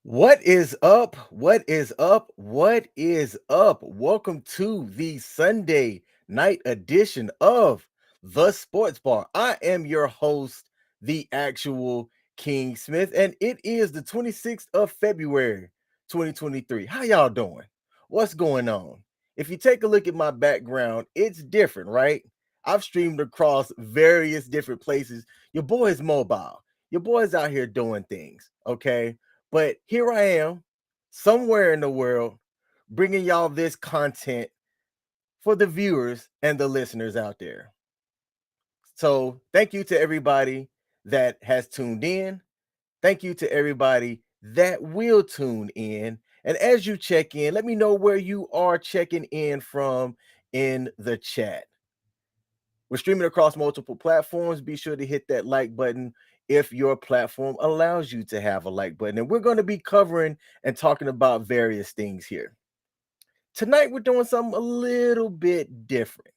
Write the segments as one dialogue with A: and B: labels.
A: What is up? What is up? What is up? Welcome to the Sunday night edition of The Sports Bar. I am your host, the actual King Smith, and it is the 26th of February, 2023. How y'all doing? What's going on? If you take a look at my background, it's different, right? I've streamed across various different places. Your boy is mobile. Your boy's out here doing things, okay? But here I am, somewhere in the world, bringing y'all this content for the viewers and the listeners out there. So, thank you to everybody that has tuned in. Thank you to everybody that will tune in. And as you check in, let me know where you are checking in from in the chat. We're streaming across multiple platforms. Be sure to hit that like button if your platform allows you to have a like button. And we're going to be covering and talking about various things here. Tonight, we're doing something a little bit different.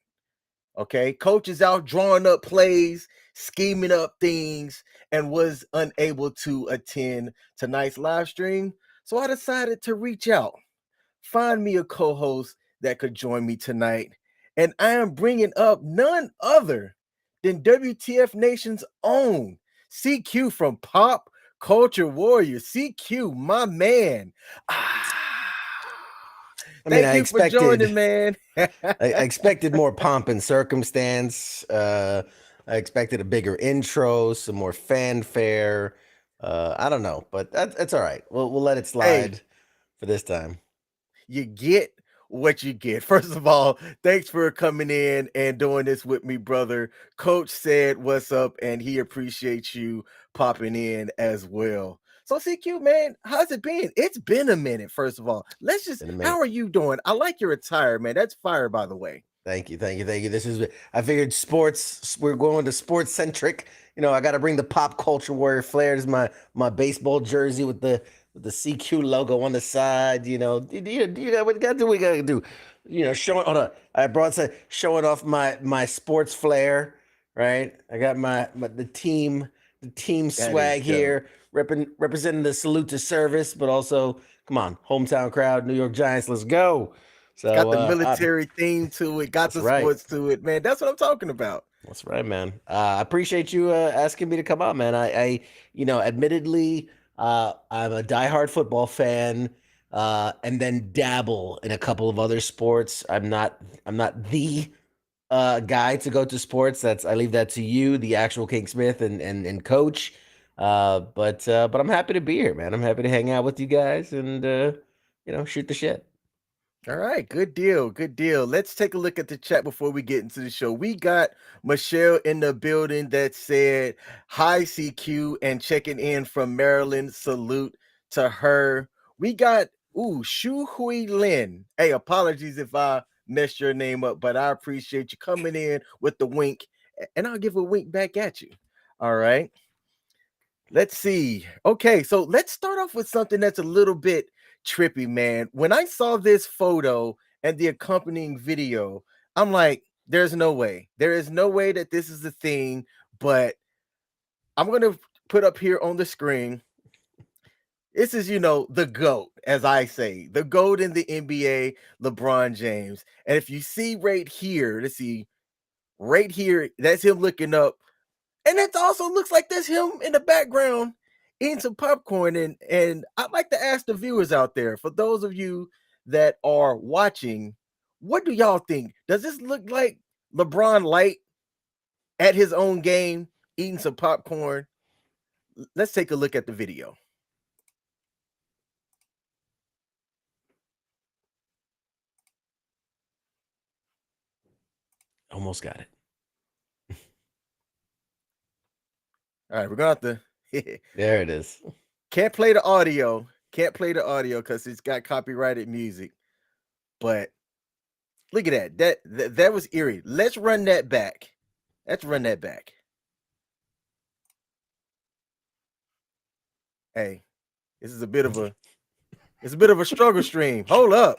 A: Okay. Coach is out drawing up plays, scheming up things, and was unable to attend tonight's live stream. So I decided to reach out, find me a co host that could join me tonight. And I am bringing up none other than WTF Nation's own CQ from Pop Culture Warrior. CQ, my man.
B: I mean,
A: Thank
B: I
A: you for
B: expected
A: joining, man.
B: I expected more pomp and circumstance. I expected a bigger intro, some more fanfare. I don't know, but that's all right. We'll let it
A: Hey,
B: slide for this time.
A: you get what you get. First of all, thanks for coming in and doing this with me, brother. Coach said what's up, and he appreciates you popping in as well. So, CQ, man, how's it been? It's been a minute, first of all. Let's just,
B: In a
A: how
B: minute.
A: are you doing? I like your attire, man. That's fire, by the way.
B: Thank you, thank you, thank you. This is I figured sports. We're going to sports centric. I got to bring the pop culture warrior flair. This is my baseball jersey with the CQ logo on the side. You got what you got to do. We got to do. Showing. Hold on. I brought some showing off my sports flair. Right. I got the team
A: That is
B: swag
A: dope.
B: here, representing the salute to service, but also come on, hometown crowd, New York Giants. Let's go.
A: Got
B: So
A: the military theme to it, got
B: that's
A: the
B: right.
A: sports to it, man. That's what I'm talking about.
B: That's right, man. I appreciate you asking me to come on, man. Admittedly, I'm a diehard football fan, and then dabble in a couple of other sports. I'm not the guy to go to sports. I leave that to you, the actual King Smith and Coach. But I'm happy to be here, man. I'm happy to hang out with you guys and shoot the shit.
A: All right, good deal, good deal. Let's take a look at the chat before we get into the show. We got Michelle in the building that said, "Hi CQ," and checking in from Maryland. Salute to her. We got Shu Hui Lin. Hey, apologies if I messed your name up, but I appreciate you coming in with the wink, and I'll give a wink back at you. All right. Let's see. Okay, so let's start off with something that's a little bit trippy, man. When I saw this photo and the accompanying video, I'm like, there's no way. There is no way that this is a thing, but I'm going to put up here on the screen. This is, the GOAT, as I say, the GOAT in the NBA, LeBron James. And if you see right here, let's see, right here, that's him looking up. And it also looks like there's him in the background eating some popcorn. And I'd like to ask the viewers out there, for those of you that are watching, what do y'all think? Does this look like LeBron Light at his own game eating some popcorn? Let's take a look at the video.
B: Almost got it.
A: All right, we're gonna have to
B: There it is.
A: can't play the audio. Can't play the audio because it's got copyrighted music. But look at that. That was eerie. Let's run that back. Let's run that back. Hey, this is a bit of a it's a bit of a struggle stream. Hold up.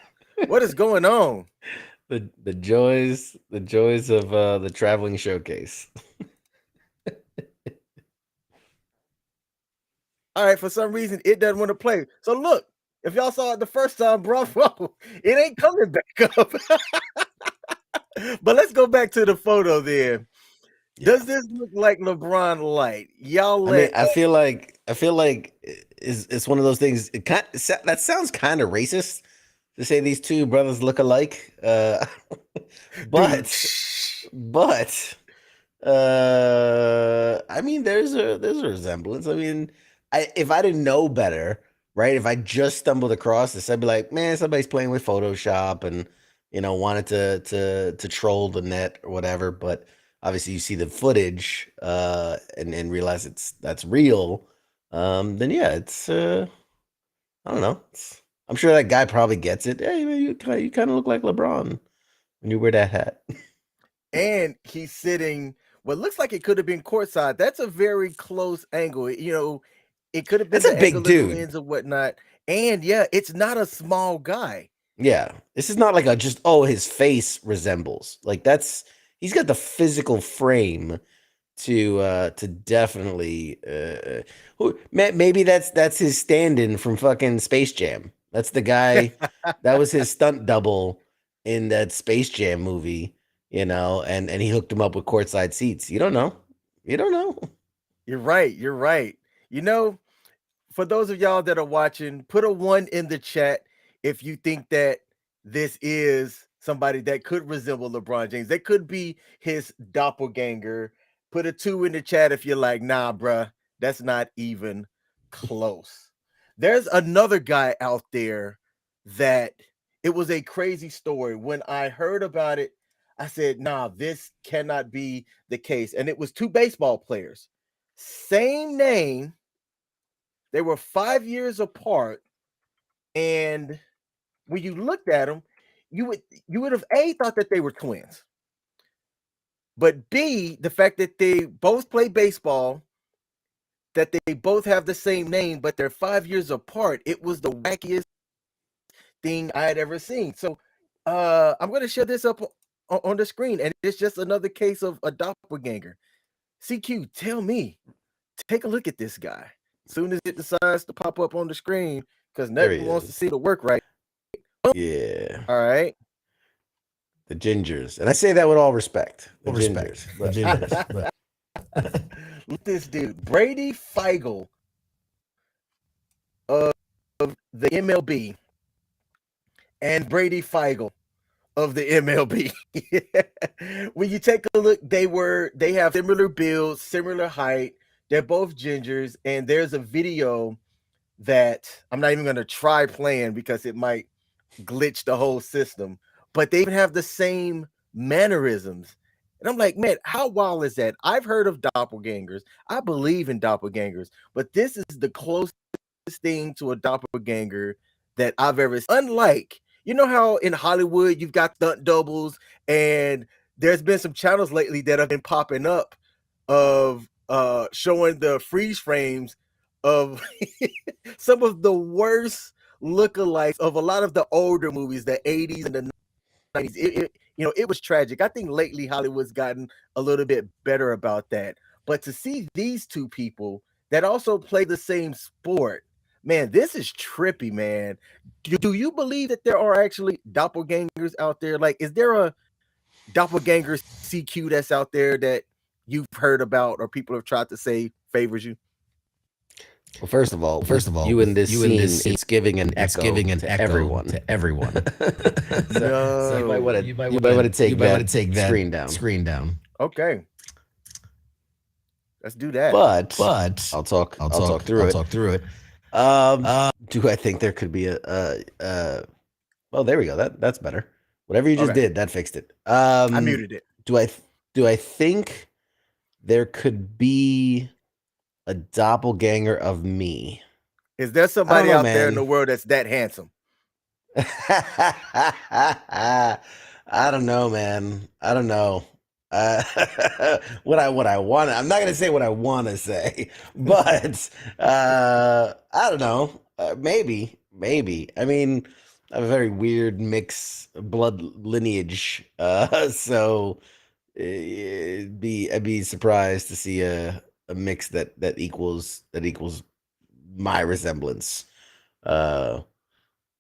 A: What is going on?
B: The joys of the traveling showcase.
A: All right, for some reason it doesn't want to play. So look, if y'all saw it the first time, bravo, it ain't coming back up. But let's go back to the photo there.
B: Yeah.
A: Does this look like LeBron Light? Y'all
B: I mean,
A: let
B: I feel like it's one of those things. That sounds kind of racist to say these two brothers look alike.
A: dude.
B: But I mean, there's a resemblance. I mean, if I didn't know better, right? If I just stumbled across this, I'd be like, man, somebody's playing with Photoshop and wanted to troll the net or whatever. But obviously, you see the footage and realize that's real. Then yeah, it's I don't know. I'm sure that guy probably gets it. Hey, man, you kind of look like LeBron when you wear that hat.
A: And he's sitting what looks like it could have been courtside. That's a very close angle. It could have been
B: That's a
A: the
B: big
A: angle of the
B: dude.
A: lens or whatnot. And yeah, it's not a small guy.
B: Yeah, this is not like his face resembles. Like he's got the physical frame to definitely maybe that's his stand-in from fucking Space Jam. That's the guy that was his stunt double in that Space Jam movie, and he hooked him up with courtside seats. You don't know.
A: You're right. You're right. For those of y'all that are watching, put a 1 in the chat if you think that this is somebody that could resemble LeBron James. They could be his doppelganger. Put a 2 in the chat if you're like, nah, bruh, that's not even close. There's another guy out there that it was a crazy story. When I heard about it, I said, nah, this cannot be the case. And it was 2 baseball players, same name. They were 5 years apart, and when you looked at them, you would have thought that they were twins. But B, the fact that they both play baseball, that they both have the same name, but they're 5 years apart, it was the wackiest thing I had ever seen. So I'm going to share this up on the screen, and it's just another case of a doppelganger. CQ, tell me, take a look at this guy. As soon as it decides to pop up on the screen, because nothing wants to see the work right.
B: Yeah.
A: All right.
B: The Gingers. And I say that with all respect. The
A: Gingers. Look at this dude, Brady Feigl of the MLB and Brady Feigl of the MLB. When you take a look, they have similar builds, similar height. They're both gingers, and there's a video that I'm not even going to try playing because it might glitch the whole system, but they even have the same mannerisms. And I'm like, man, how wild is that? I've heard of doppelgangers. I believe in doppelgangers, but this is the closest thing to a doppelganger that I've ever seen. Unlike, how in Hollywood you've got stunt doubles, and there's been some channels lately that have been popping up of showing the freeze frames of some of the worst lookalikes of a lot of the older movies, the 80s and the 90s. It was tragic. I think lately Hollywood's gotten a little bit better about that. But to see these two people that also play the same sport, man, this is trippy, man. Do you believe that there are actually doppelgangers out there? Like, is there a doppelganger CQ that's out there that you've heard about or people have tried to say favors you?
B: Well, first of all, you in this scene, it's giving an echo to everyone. So you might want to take that screen down.
A: Okay, let's do that.
B: But I'll talk through it. Do I think there could be a oh, there we go. That's better. Whatever you just did, that fixed it.
A: I muted it.
B: Do I think there could be a doppelganger of me?
A: Is there somebody out there in the world that's that handsome?
B: I don't know, man. I don't know. What I want. I'm not gonna say what I want to say, but I don't know. Maybe. I mean, I have a very weird mix blood lineage, so I'd be surprised to see a mix that equals my resemblance. But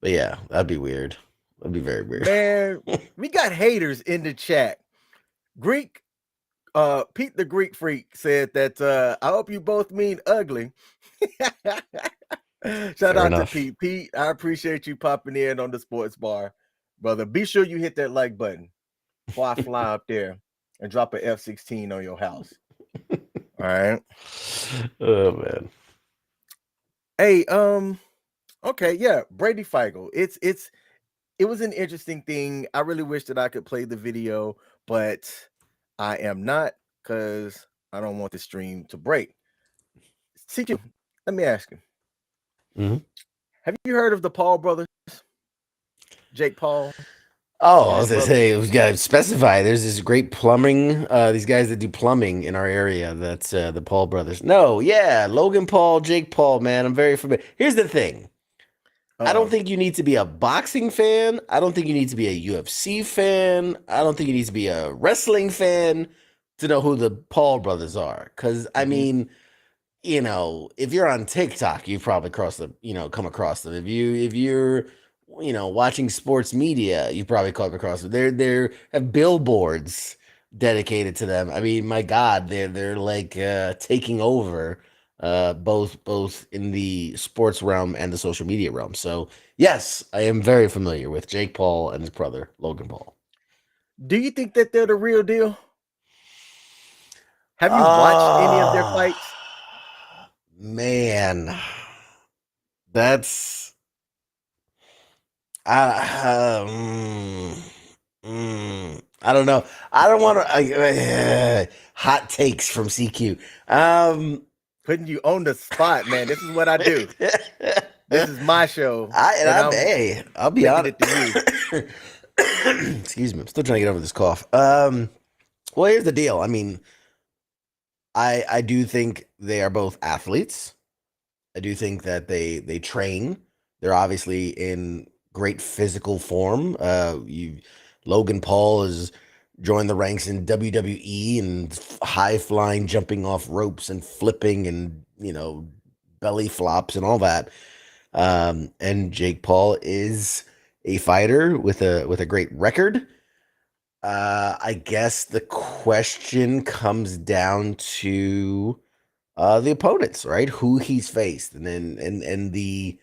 B: yeah, that'd be weird. That'd be very weird.
A: Man, we got haters in the chat. Greek, Pete the Greek Freak said that I hope you both mean ugly. Shout
B: Fair
A: out
B: enough.
A: to Pete. Pete, I appreciate you popping in on the sports bar, brother. Be sure you hit that like button before I fly up there and drop an F-16 on your house. All right.
B: Oh man.
A: Hey, okay, yeah, Brady Feigl. It was an interesting thing. I really wish that I could play the video, but I am not because I don't want the stream to break. CQ, let me ask you.
B: Mhm.
A: Have you heard of the Paul brothers? Jake Paul?
B: Oh,
A: and
B: I was
A: his
B: gonna
A: brother?
B: say we gotta specify. There's this great plumbing. These guys that do plumbing in our area. That's the Paul brothers. No, yeah, Logan Paul, Jake Paul. Man, I'm very familiar. Here's the thing. I don't
A: Uh-oh.
B: think you need to be a boxing fan. I don't think you need to be a UFC fan. I don't think you need to be a wrestling fan to know who the Paul brothers are. Because I
A: Mhm.
B: mean, if you're on TikTok, you've probably come across them. If you're watching sports media, you probably come across them. They're have billboards dedicated to them. I mean, my God, they're like taking over both in the sports realm and the social media realm. So yes, I am very familiar with Jake Paul and his brother Logan Paul.
A: Do you think that they're the real deal? Have you watched any of their
B: Ah,
A: fights?
B: man, that's I I don't know. I don't want to hot takes from CQ.
A: Putting you on the spot, man. This is what I do. This is my show, and I'm
B: I'll be
A: flicking
B: honest.
A: it to you.
B: Excuse me. I'm still trying to get over this cough. Well, here's the deal. I mean, I do think they are both athletes. I do think that they train. They're obviously in great physical form. Logan Paul has joined the ranks in WWE and high flying, jumping off ropes and flipping and belly flops and all that. And Jake Paul is a fighter with a great record. I guess the question comes down to the opponents, right? Who he's faced, and then and the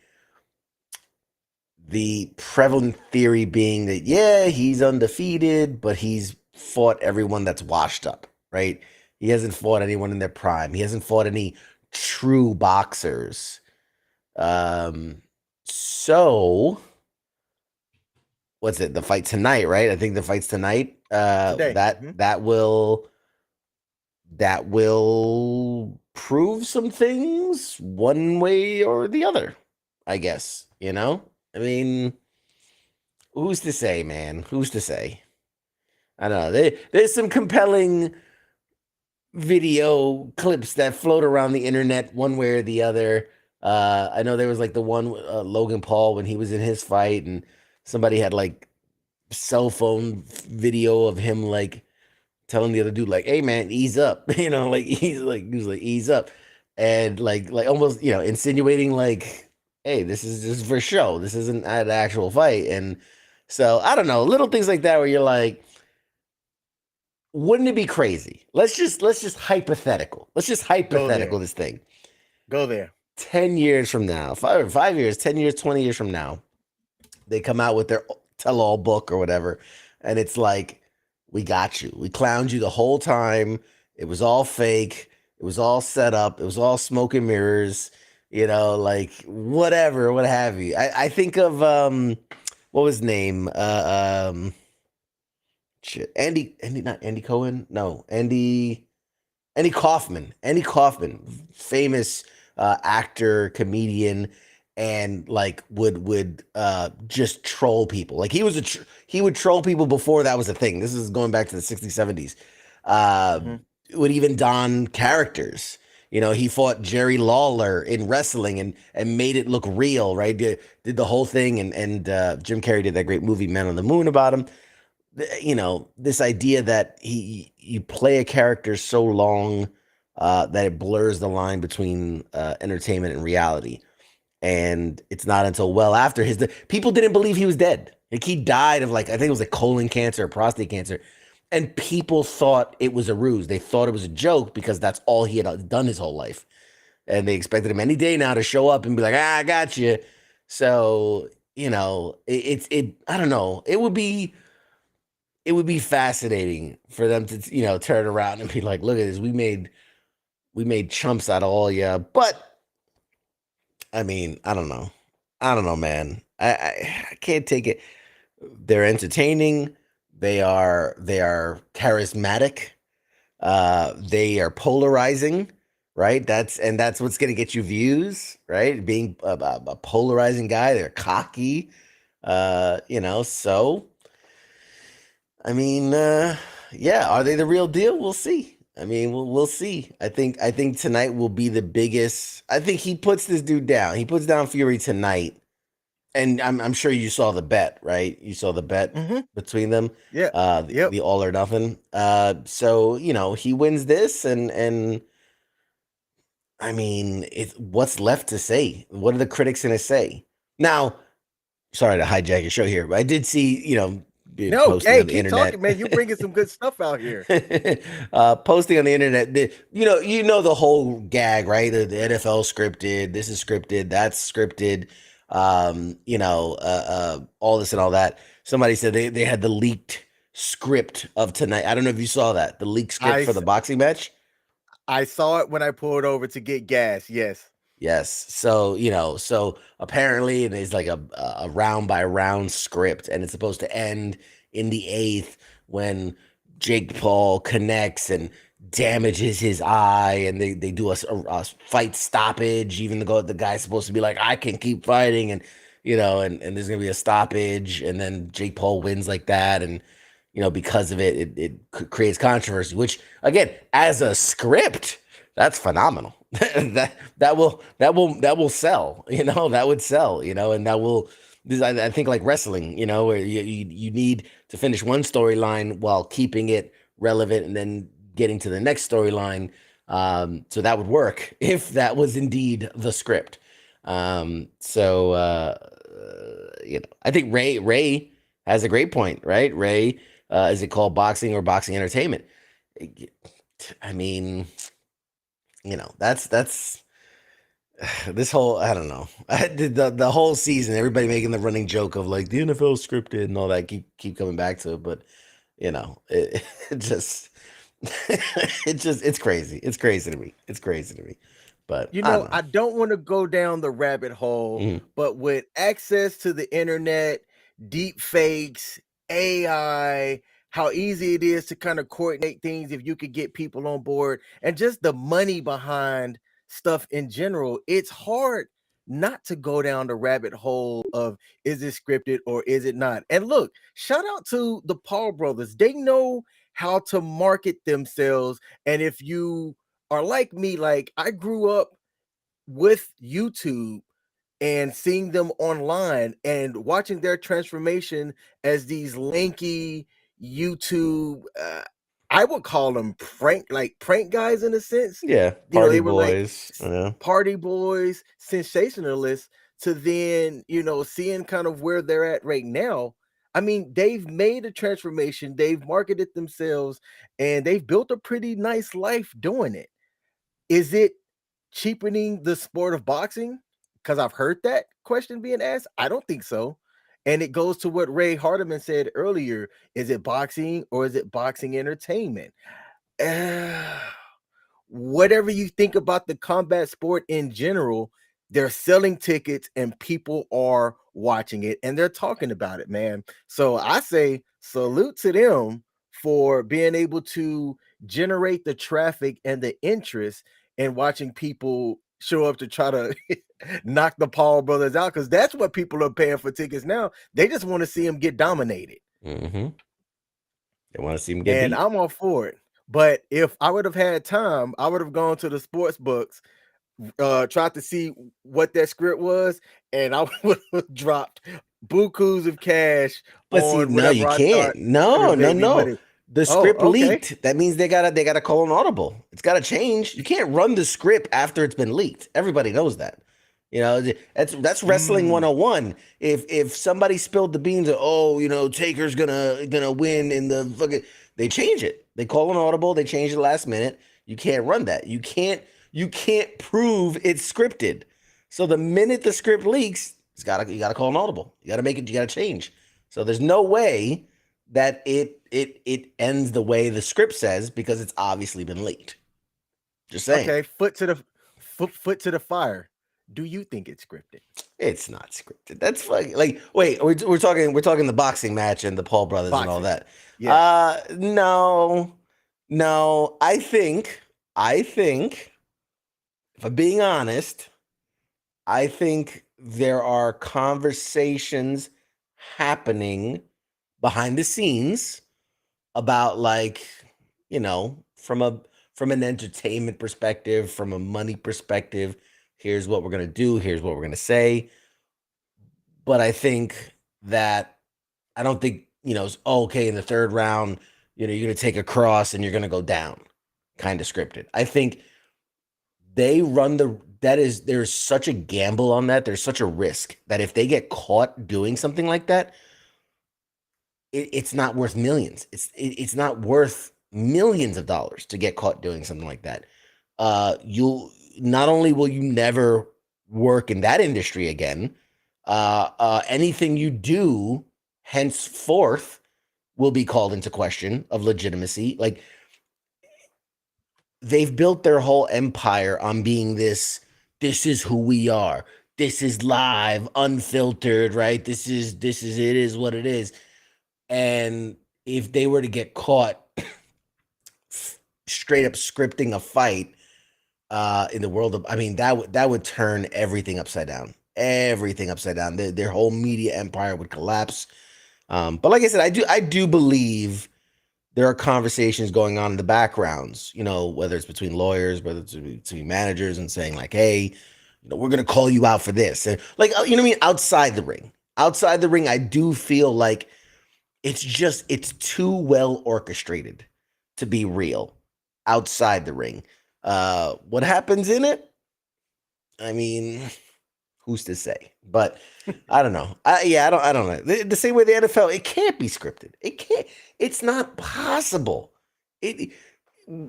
B: prevalent theory being that yeah, he's undefeated, but he's fought everyone that's washed up, right? He hasn't fought anyone in their prime. He hasn't fought any true boxers. So what's it? The fight tonight, right? I think the fight's tonight.
A: Today.
B: That
A: Mhm.
B: that will prove some things one way or the other, I guess. I mean, who's to say, man? Who's to say? I don't know. There's some compelling video clips that float around the internet one way or the other. I know there was like the one Logan Paul when he was in his fight, and somebody had like cell phone video of him like telling the other dude like, "Hey man, ease up," like he was like ease up, and like almost insinuating like, "Hey, this is just for show. This isn't an actual fight." And so I don't know, little things like that where you're like, wouldn't it be crazy? Let's just hypothetical. Let's just
A: Go there.
B: hypothetical this thing.
A: Go there.
B: 10 years from now, 5 years, 10 years, 20 years from now, they come out with their tell-all book or whatever, and it's like, we got you. We clowned you the whole time. It was all fake. It was all set up. It was all smoke and mirrors. Like whatever, what have you. I think of what was his name? Shit, Andy, not Andy Cohen. No, Andy Kaufman. Andy Kaufman, famous actor, comedian, and like would just troll people. Like he would troll people before that was a thing. This is going back to the 60s, 70s. Uh,
A: Mhm.
B: would even don characters. He fought Jerry Lawler in wrestling and made it look real, right? Did the whole thing, and Jim Carrey did that great movie Man on the Moon about him. This idea that you play a character so long that it blurs the line between entertainment and reality. And it's not until well after people didn't believe he was dead. Like he died of I think it was like colon cancer or prostate cancer. And people thought it was a ruse. They thought it was a joke because that's all he had done his whole life. And they expected him any day now to show up and be like, I got you. So, I don't know. It would be fascinating for them to, turn around and be like, look at this. We made chumps out of all you. But I mean, I don't know. I don't know, man. I can't take it. They're entertaining. They are charismatic. They are polarizing, right? That's what's going to get you views, right? Being a polarizing guy. They're cocky. So I mean, yeah, are they the real deal? We'll see. I mean, we'll see. I think tonight will be the biggest. I think he puts this dude down. He puts down Fury tonight, and I'm sure you saw the bet, right? You saw the bet between them.
A: Yeah.
B: The all or nothing. So he wins this, and I mean, what's left to say? What are the critics gonna say now? Sorry to hijack your show here, but I did see
A: No,
B: posting
A: hey,
B: on the
A: keep
B: internet.
A: talking, man. You're bringing some good stuff out here.
B: Posting on the internet, the whole gag, right? The NFL scripted, this is scripted, that's scripted, all this and all that. Somebody said they had the leaked script of tonight. I don't know if you saw that, the leaked script for the boxing match.
A: I saw it when I pulled over to get gas. Yes.
B: Yes. So, so apparently it is like a round by round script, and it's supposed to end in the 8th when Jake Paul connects and damages his eye, and they do a fight stoppage, even though the guy's supposed to be like, I can keep fighting, and and there's gonna be a stoppage, and then Jake Paul wins like that, and because of it creates controversy, which again, as a script, that's phenomenal. that will sell, that would sell, and that will, I think, like wrestling, where you need to finish one storyline while keeping it relevant and then getting to the next storyline. So that would work if that was indeed the script. I think Ray has a great point, right? Ray, is it called boxing or boxing entertainment? I mean, that's this whole, I don't know, the whole season, everybody making the running joke of like the NFL scripted and all that, keep coming back to it, but it just it's crazy. It's crazy to me. But
A: I don't want to go down the rabbit hole, but with access to the internet, deep fakes, AI, how easy it is to kind of coordinate things if you could get people on board, and just the money behind stuff in general, it's hard not to go down the rabbit hole of, is it scripted or is it not? And look, shout out to the Paul brothers. They know how to market themselves. And if you are like me, like I grew up with YouTube and seeing them online and watching their transformation as these lanky YouTube, I would call them prank guys in a sense.
B: Yeah, party
A: they were
B: boys,
A: like party boys, sensationalists, to then, seeing kind of where they're at right now. I mean, they've made a transformation, they've marketed themselves, and they've built a pretty nice life doing it. Is it cheapening the sport of boxing? Because I've heard that question being asked. I don't think so. And it goes to what Ray Hardiman said earlier. Is it boxing or is it boxing entertainment? Whatever you think about the combat sport in general, they're selling tickets and people are watching it and they're talking about it, man. So I say salute to them for being able to generate the traffic and the interest in watching people show up to try to knock the Paul brothers out, because that's what people are paying for tickets now. They just want to see them get dominated.
B: They want to see them get
A: and
B: beat.
A: I'm all for it. But if I would have had time, I would have gone to the sports books, tried to see what that script was, and I would have dropped bukus of cash
B: But
A: on
B: see, no,
A: whatever
B: you
A: I
B: can't.
A: thought
B: No.
A: money.
B: The
A: Oh,
B: script
A: okay.
B: leaked. That means they gotta call an audible. It's gotta change. You can't run the script after it's been leaked. Everybody knows that. That's wrestling
A: Mm,
B: 101. If somebody spilled the beans of, oh, Taker's gonna win in the fucking, they change it. They call an audible, they change it last minute. You can't run that. You can't prove it's scripted. So the minute the script leaks, you gotta call an audible. You gotta change. So there's no way that it ends the way the script says because it's obviously been leaked. Just saying.
A: okay, foot to the fire. Do you think it's scripted?
B: It's not scripted. That's fucking like, wait, we're talking the boxing match and the Paul brothers and all
A: Boxing.
B: that.
A: Yes.
B: No. No, I think if I'm being honest, I think there are conversations happening behind the scenes about, like, from an entertainment perspective, from a money perspective, here's what we're going to do, here's what we're going to say. But I don't think, okay, in the third round, you're going to take a cross and you're going to go down, kind of scripted. I think they run there's such a gamble on that. There's such a risk that if they get caught doing something like that, it's not worth millions. It's not worth millions of dollars to get caught doing something like that. You'll not only will you never work in that industry again, anything you do henceforth will be called into question of legitimacy. Like, they've built their whole empire on being this is who we are. This is live, unfiltered, right? It is what it is. And if they were to get caught straight up scripting a fight in the world of, I mean, that would turn everything upside down. Everything upside down. Their whole media empire would collapse. But like I said, I do believe there are conversations going on in the backgrounds, whether it's between lawyers, whether it's between managers, and saying like, hey, we're going to call you out for this. And, like, you know what I mean? Outside the ring. Outside the ring, I do feel like it's too well orchestrated to be real outside the ring. What happens in it? I mean, who's to say? But I don't know. I don't know. The same way the NFL, it can't be scripted. It can't. It's not possible. It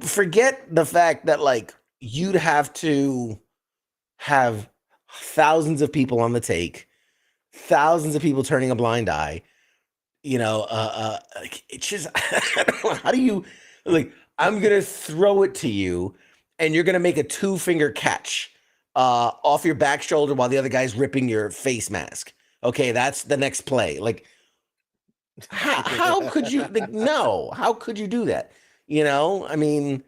B: Forget the fact that, like, you'd have to have thousands of people on the take, thousands of people turning a blind eye. Like, it's just, I don't know, how do you, like, I'm gonna throw it to you and you're gonna make a two-finger catch off your back shoulder while the other guy's ripping your face mask. Okay, that's the next play. Like, how could you, like, no, how could you do that? I mean,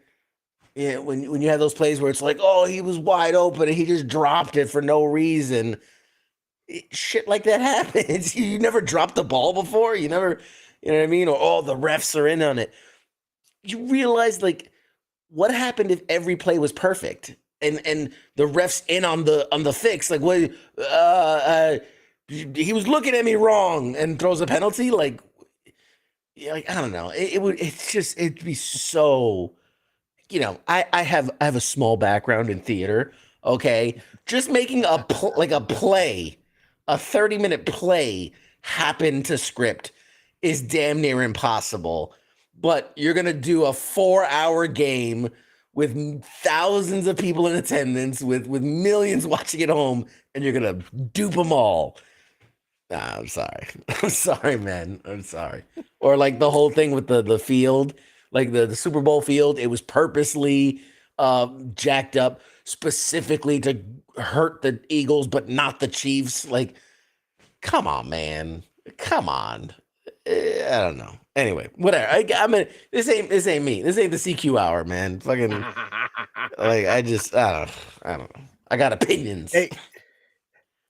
B: yeah, when you have those plays where it's like, oh, he was wide open and he just dropped it for no reason. Shit like that happens. You never dropped the ball before. You never, you know what I mean? Or, oh, the refs are in on it. You realize, like, what happened if every play was perfect and the refs in on the fix? Like, what? He was looking at me wrong and throws a penalty. Like, yeah, like, I don't know. It would. It's just. It'd be so. I have a small background in theater. Okay, just making like a play, a 30-minute play happen to script is damn near impossible. But you're gonna do a 4-hour game with thousands of people in attendance, with millions watching at home, and you're gonna dupe them all. Nah, I'm sorry. I'm sorry, man. I'm sorry. Or like the whole thing with the field, like the Super Bowl field, it was purposely jacked up specifically to hurt the Eagles, but not the Chiefs. Like, come on, man. Come on. I don't know. Anyway, whatever. This ain't me. This ain't the CQ hour, man. Fucking, like, I don't know. I got opinions.
A: Hey,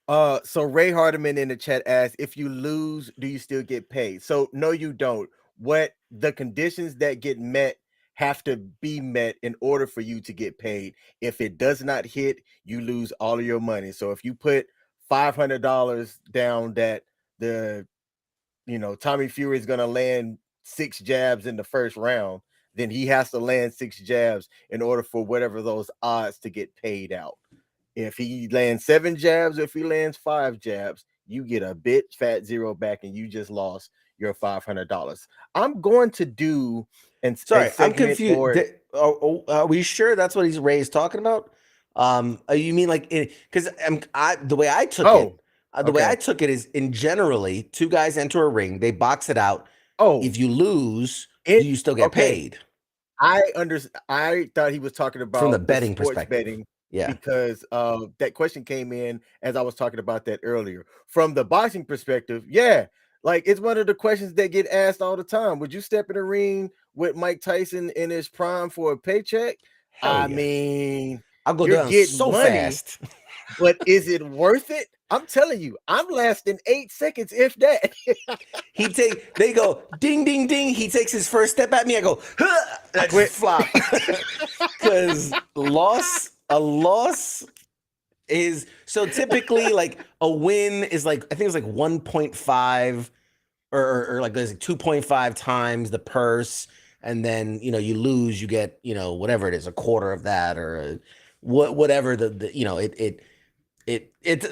A: so Ray Hardiman in the chat asked, if you lose, do you still get paid? So no, you don't. What the conditions that get met have to be met in order for you to get paid. If it does not hit, you lose all of your money. So if you put $500 down that Tommy Fury is gonna land 6 jabs in the first round, then he has to land 6 jabs in order for whatever those odds to get paid out. If he lands 7 jabs, or if he lands 5 jabs, you get a bit fat zero back and you just lost your $500. I'm going to do a
B: Sorry, I'm
A: segment
B: confused.
A: or
B: Are we sure that's what Ray's talking about? You mean like because the way I took
A: oh,
B: it, the way I
A: okay.
B: took it is in generally two guys enter a ring, they box it out.
A: Oh,
B: If you lose,
A: it
B: you still get
A: okay.
B: paid
A: I thought he was talking
B: from the
A: about the
B: betting
A: sports
B: perspective.
A: betting
B: Yeah.
A: because that question came in as I was talking about that earlier. From the boxing perspective, yeah, like it's one of the questions that get asked all the time. Would you step in a ring with Mike Tyson in his prime for a paycheck?
B: Hell
A: I
B: yeah.
A: mean,
B: I'll go
A: you're
B: down
A: getting
B: so
A: money,
B: fast.
A: but is it worth it? I'm telling you, I'm lasting 8 seconds, if that.
B: They go ding ding ding. He takes his first step at me. I go, huh! And
A: I
B: I just
A: quit.
B: flop. Because a loss is so typically like a win is like I think it's like 1.5 or like there's like 2.5 times the purse, and then you lose, you get whatever it is, a quarter of that or whatever the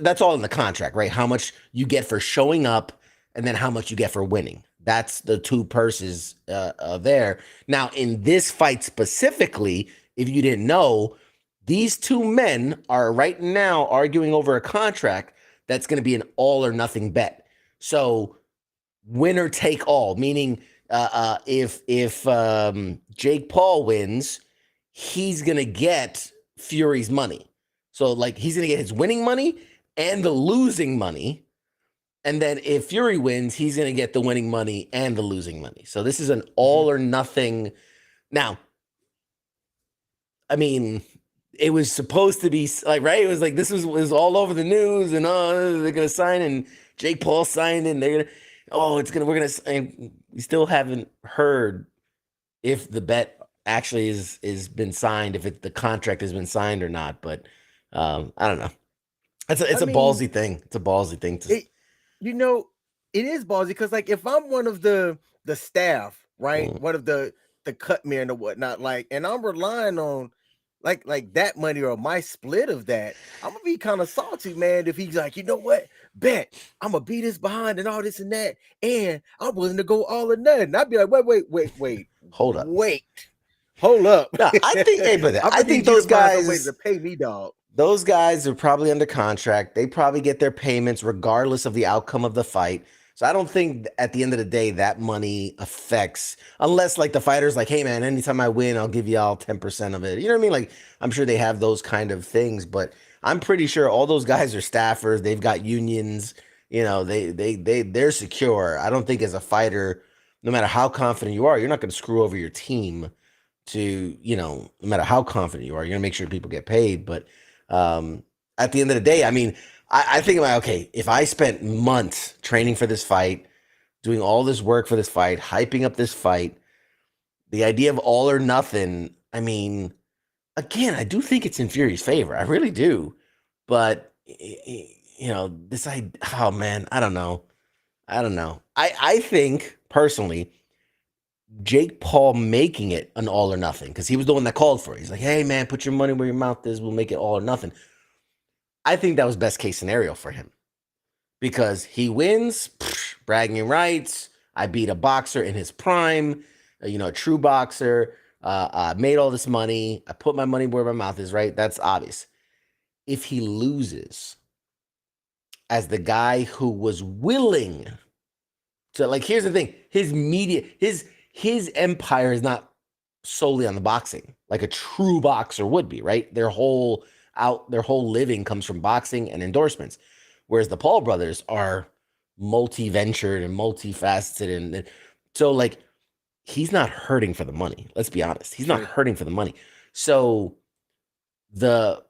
B: that's all in the contract, right? How much you get for showing up, and then how much you get for winning. That's the two purses there. Now, in this fight specifically, if you didn't know, these two men are right now arguing over a contract that's going to be an all or nothing bet. So, winner take all, meaning if Jake Paul wins, he's going to get Fury's money. So like he's going to get his winning money and the losing money. And then if Fury wins, he's going to get the winning money and the losing money. So this is an all or nothing. Now, I mean, it was supposed to be like, right? It was like this was all over the news, and they're going to sign, and Jake Paul signed, and they're going to, we're going to, we still haven't heard if the bet actually is been signed, if the contract has been signed or not. But I don't know. It's
A: I
B: a
A: mean,
B: ballsy thing. It's a ballsy thing to.
A: it you know, it is ballsy because like if I'm one of the staff, right?
B: Mm.
A: One of the cut men or whatnot, like, and I'm relying on like that money or my split of that, I'm gonna be kind of salty, man. If he's like, you know what, bet I'm gonna beat his behind and all this and that, and I'm willing to go all or nothing. I'd be like,
B: Hold up.
A: hold up.
B: No, I think, hey, but
A: I'm
B: I
A: gonna
B: think
A: need you to
B: those
A: find some way
B: guys,
A: to pay me, dog.
B: those guys are probably under contract. They probably get their payments regardless of the outcome of the fight. So I don't think at the end of the day that money affects, unless like the fighter's like, hey man, anytime I win, I'll give you all 10% of it. You know what I mean? Like I'm sure they have those kind of things, but I'm pretty sure all those guys are staffers. They've got unions. They're secure. I don't think as a fighter, no matter how confident you are, you're not going to screw over your team to, no matter how confident you are, you're going to make sure people get paid. But at the end of the day, I mean, I think about, okay, if I spent months training for this fight, doing all this work for this fight, hyping up this fight, the idea of all or nothing, I mean, again, I do think it's in Fury's favor. I really do. But, oh man, I don't know. I think personally, Jake Paul making it an all or nothing, because he was the one that called for it. He's like, hey man, put your money where your mouth is. We'll make it all or nothing. I think that was best case scenario for him because he wins, bragging rights. I beat a boxer in his prime, a true boxer. I made all this money. I put my money where my mouth is, right? That's obvious. If he loses as the guy who was willing to, like, here's the thing, his empire is not solely on the boxing like a true boxer would be, right? Their whole living comes from boxing and endorsements, whereas the Paul brothers are multi-ventured and multifaceted, and so like he's not hurting for the money. Let's be honest, he's not hurting for the money. So the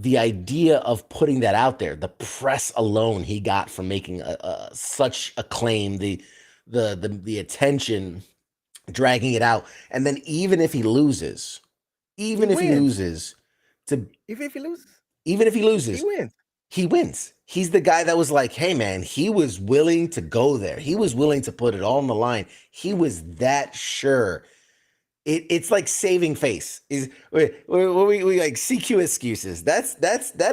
B: idea of putting that out there, the press alone he got from making such a claim, the attention, dragging it out, and then even if he loses,
A: He wins.
B: to
A: Even if he loses,
B: even if he loses,
A: he wins.
B: he wins. He's the guy that was like, hey man, he was willing to go there. He was willing to put it all on the line. He was that sure. It's like saving face. Is we like CQ excuses. That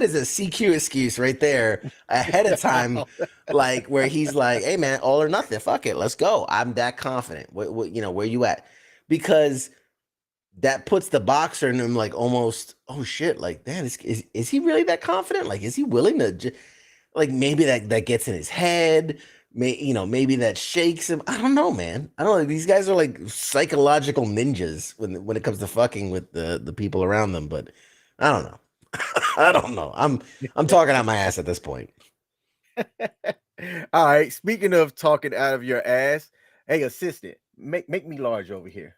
B: is a CQ excuse right there ahead of time, like where he's like, hey man, all or nothing. Fuck it, let's go. I'm that confident. Where you at? Because that puts the boxer in him like almost, oh shit, like man, is he really that confident? Like, is he willing to like maybe that gets in his head? Maybe that shakes him. I don't know, man. I don't know. These guys are like psychological ninjas when it comes to fucking with the people around them, but I don't know. I don't know. I'm talking out my ass at this point.
A: All right. Speaking of talking out of your ass, hey assistant, make me large over here.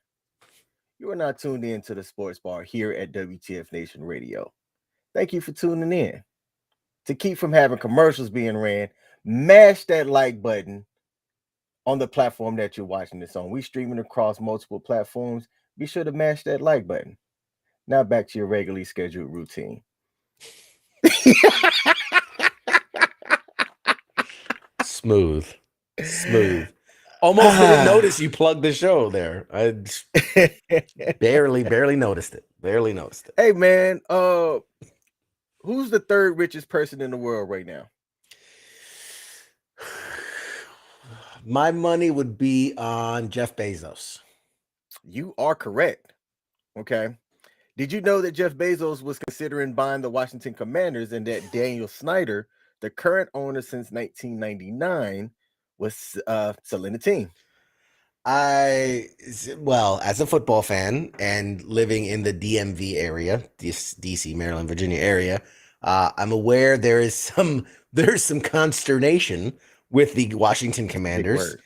A: You are not tuned in to the Sports Bar here at WTF Nation Radio. Thank you for tuning in. To keep from having commercials being ran, mash that like button on the platform that you're watching this on. We streaming across multiple platforms. Be sure to mash that like button. Now back to your regularly scheduled routine.
B: Smooth. Almost didn't notice you plugged the show there. I barely noticed it.
A: Hey man, who's the third richest person in the world right now?
B: My money would be on Jeff Bezos.
A: You are correct. Okay. Did you know that Jeff Bezos was considering buying the Washington Commanders and that Daniel Snyder, the current owner since 1999, was selling the team?
B: Well, as a football fan and living in the DMV area, DC, Maryland, Virginia area, I'm aware there's some consternation with the Washington Commanders.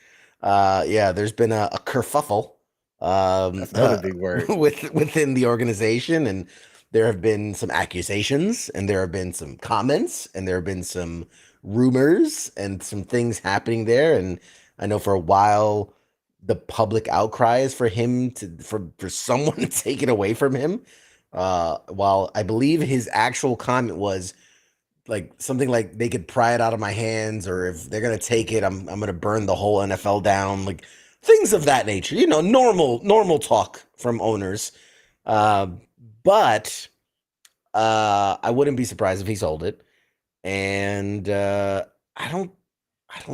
B: Yeah, there's been a kerfuffle.
A: That's another big word
B: within the organization, and there have been some accusations, and there have been some comments, and there have been some rumors, and some things happening there. And I know for a while, the public outcry is for him for someone to take it away from him. While I believe his actual comment was like something like they could pry it out of my hands, or if they're gonna take it, I'm gonna burn the whole NFL down, like things of that nature. Normal talk from owners. But I wouldn't be surprised if he sold it, and I don't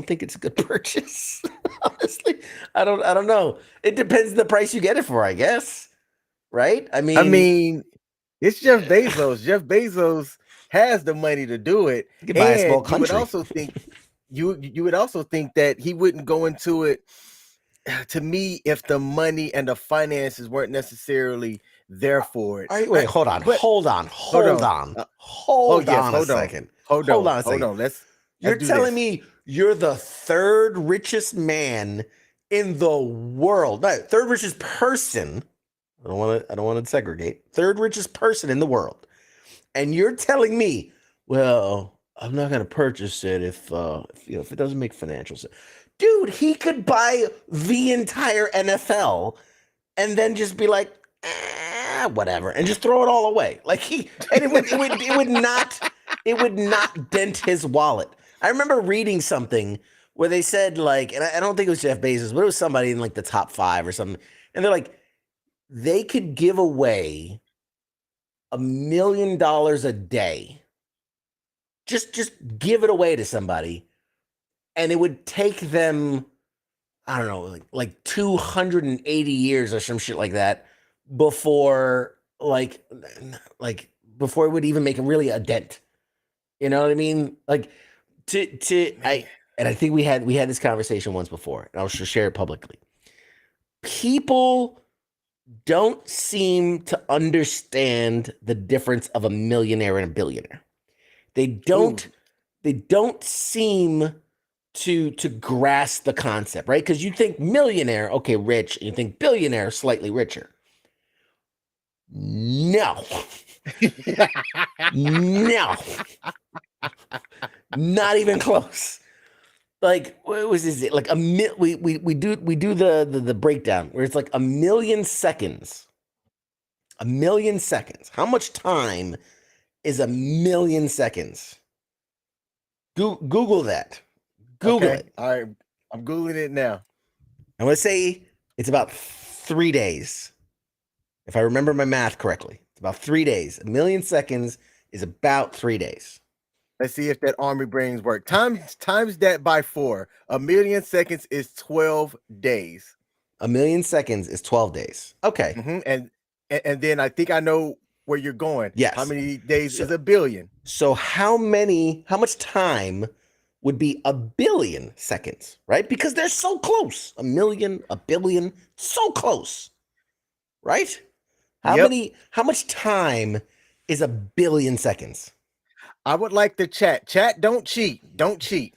B: think it's a good purchase. Honestly, I don't know. It depends on the price you get it for, I guess. Right? I mean,
A: it's Jeff Bezos. Jeff Bezos has the money to do it.
B: You could buy a small country.
A: You would also think that he wouldn't go into it. To me, if the money and the finances weren't necessarily there for it.
B: All right, wait, hold on a second. Hold on. You're telling me you're the third richest man in the world. No, third richest person. I don't want to segregate. Third richest person in the world. And you're telling me, well, I'm not going to purchase it if it doesn't make financial sense. Dude, he could buy the entire NFL and then just be like, whatever, and just throw it all away. Like it would not dent his wallet. I remember reading something where they said like, and I don't think it was Jeff Bezos, but it was somebody in like the top 5 or something. And they're like, they could give away $1 million a day. Just give it away to somebody. And it would take them, I don't know, like 280 years or some shit like that before before it would even make really a dent. You know what I mean? Like I think we had this conversation once before, and I'll share it publicly. People don't seem to understand the difference of a millionaire and a billionaire. They don't seem to grasp the concept, right? Because you think millionaire, okay, rich, and you think billionaire, slightly richer. No. No. Not even close. Like, what was this? Like we do the breakdown where it's like 1 million seconds. 1 million seconds. How much time is 1 million seconds? Google that. Google
A: Okay.
B: it.
A: All right. I'm Googling it now.
B: I'm going to say it's about 3 days. If I remember my math correctly, it's about 3 days. A million seconds is about 3 days.
A: Let's see if that army brains work. Times that by 4. A million seconds is 12 days.
B: A million seconds is 12 days. Okay.
A: And then I think I know where you're going.
B: Yes.
A: How many days is a billion?
B: So how much time would be a billion seconds, right? Because they're so close. A million, a billion, so close. Right? How much time is a billion seconds?
A: I would like the chat. Chat, don't cheat. Don't cheat.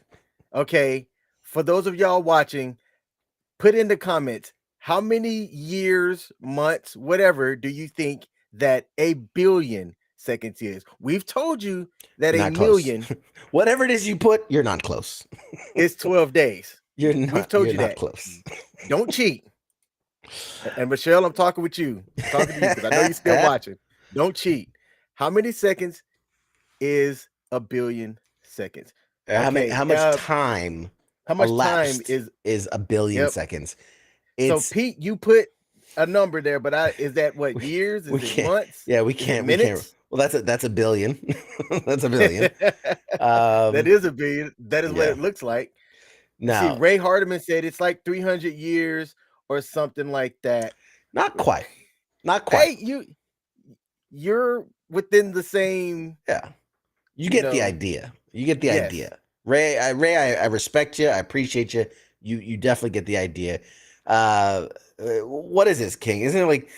A: Okay. For those of y'all watching, put in the comments how many years, months, whatever do you think that a billion seconds is? We've told you that
B: Not
A: a
B: close.
A: million,
B: whatever it is you put, you're not close.
A: is 12 days.
B: We've
A: told
B: you
A: that.
B: Not close.
A: Don't cheat. And Michelle, I'm talking with you. I'm talking to you because I know you're still watching. Don't cheat. How many seconds is a billion seconds?
B: Okay. How much time?
A: How much time
B: is a billion seconds?
A: So Pete, you put a number there, but is that what years? Is it months?
B: Yeah, we can't.
A: Minutes?
B: We can't. Well, that's a billion. That's a billion.
A: That is a billion. That is what it looks like.
B: Now,
A: see, Ray Hardiman said it's like 300 years or something like that.
B: Not quite. Not quite.
A: Hey, you're within the same.
B: Yeah, you get the idea. You get the idea. Ray, I respect you. I appreciate you. You definitely get the idea. What is this, King? Isn't it like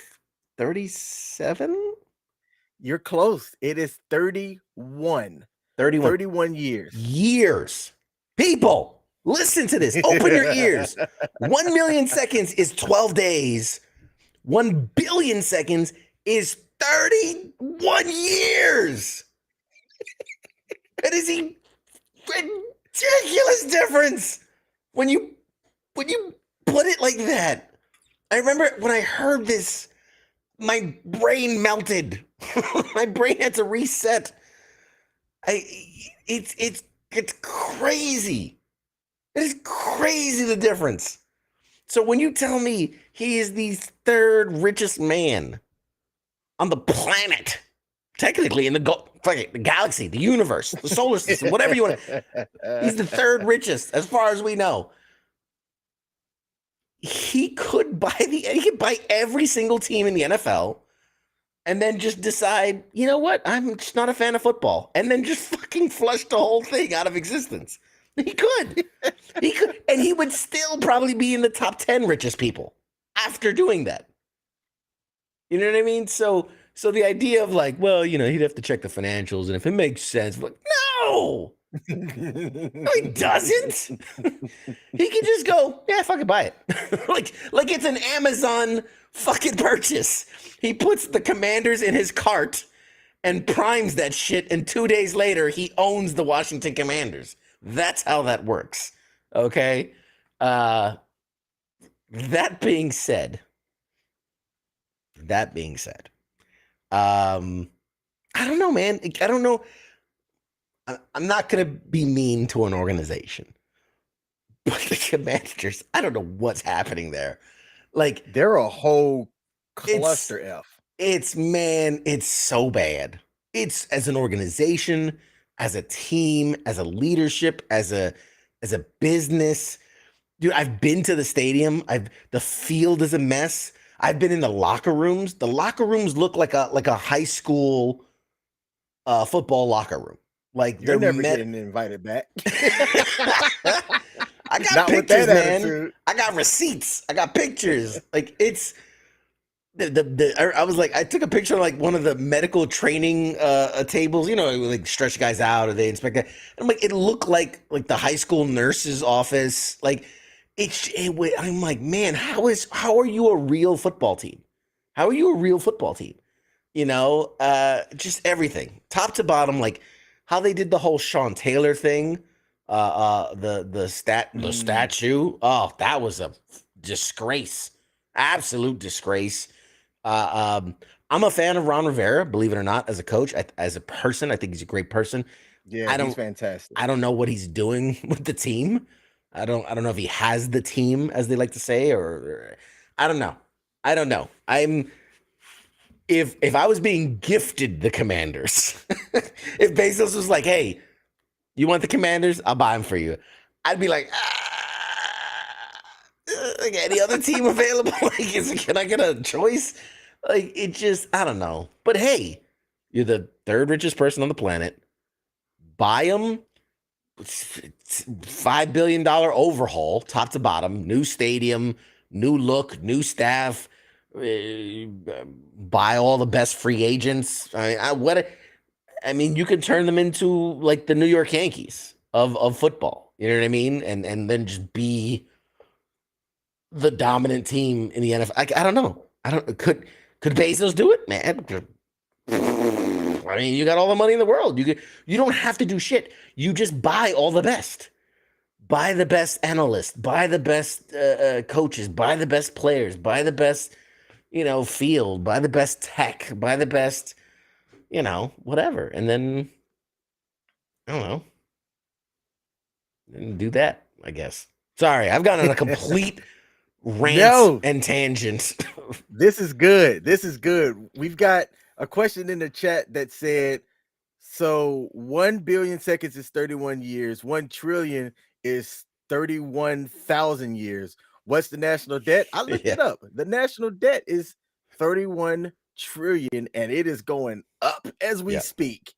B: 37?
A: You're close. It is 31.
B: 31.
A: 31 years.
B: Years. People, listen to this. Open your ears. 1 million seconds is 12 days. 1 billion seconds is 31 years. That is a ridiculous difference when you put it like that. I remember when I heard this, my brain melted. My brain had to reset. It's crazy. It is crazy, the difference. So when you tell me he is the third richest man on the planet, technically in the galaxy, the universe, the solar system, whatever you want, he's the third richest as far as we know. He could buy every single team in the NFL and then just decide, you know what? I'm just not a fan of football. And then just fucking flush the whole thing out of existence. He could. And he would still probably be in the top 10 richest people after doing that. You know what I mean? So the idea of like, well, he'd have to check the financials, and if it makes sense, like, no! No, he doesn't. He can just go, yeah, fucking buy it. like it's an Amazon fucking purchase. He puts the Commanders in his cart and primes that shit, and 2 days later, he owns the Washington Commanders. That's how that works. Okay? That being said, I don't know, man. I don't know. I'm not going to be mean to an organization, but the Commanders, I don't know what's happening there. Like,
A: they're a whole cluster F.
B: It's so bad. It's as an organization, as a team, as a leadership, as a business. Dude, I've been to the stadium. The field is a mess. I've been in the locker rooms. The locker rooms look like a high school football locker room. Like,
A: you're never getting invited back.
B: I got pictures, man. I got receipts. I got pictures. Like, it's I was like, I took a picture of like one of the medical training tables, like stretch guys out or they inspect that. And I'm like, it looked like the high school nurse's office. Like, I'm like, man, how are you a real football team? How are you a real football team? Just everything, top to bottom, like how they did the whole Sean Taylor thing, the statue. Oh, that was a disgrace, absolute disgrace. I'm a fan of Ron Rivera, believe it or not, as a coach, as a person. I think he's a great person.
A: Yeah,
B: I
A: he's
B: don't
A: fantastic.
B: I don't know what he's doing with the team. I don't know if he has the team, as they like to say, or I don't know. I don't know. I'm if I was being gifted the Commanders, if Bezos was like, "Hey, you want the Commanders? I'll buy them for you," I'd be like, like any other team available? Can I get a choice? Like it just, I don't know. But hey, you're the third richest person on the planet. Buy them. $5 billion overhaul, top to bottom, new stadium, new look, new staff. Buy all the best free agents. I mean, you could turn them into like the New York Yankees of football. You know what I mean? And then just be the dominant team in the NFL. I don't know. I don't could Bezos do it, man? I mean, you got all the money in the world. You don't have to do shit. You just buy all the best. Buy the best analysts. Buy the best coaches. Buy the best players. Buy the best, field. Buy the best tech. Buy the best, whatever. And then I don't know. And do that. I guess. Sorry, I've gone on a complete rant
A: No,
B: and tangent.
A: this is good. This is good. We've got a question in the chat that said, so 1 billion seconds is 31 years, 1 trillion is 31,000 years. What's the national debt? I looked it up. The national debt is 31 trillion and it is going up as we speak.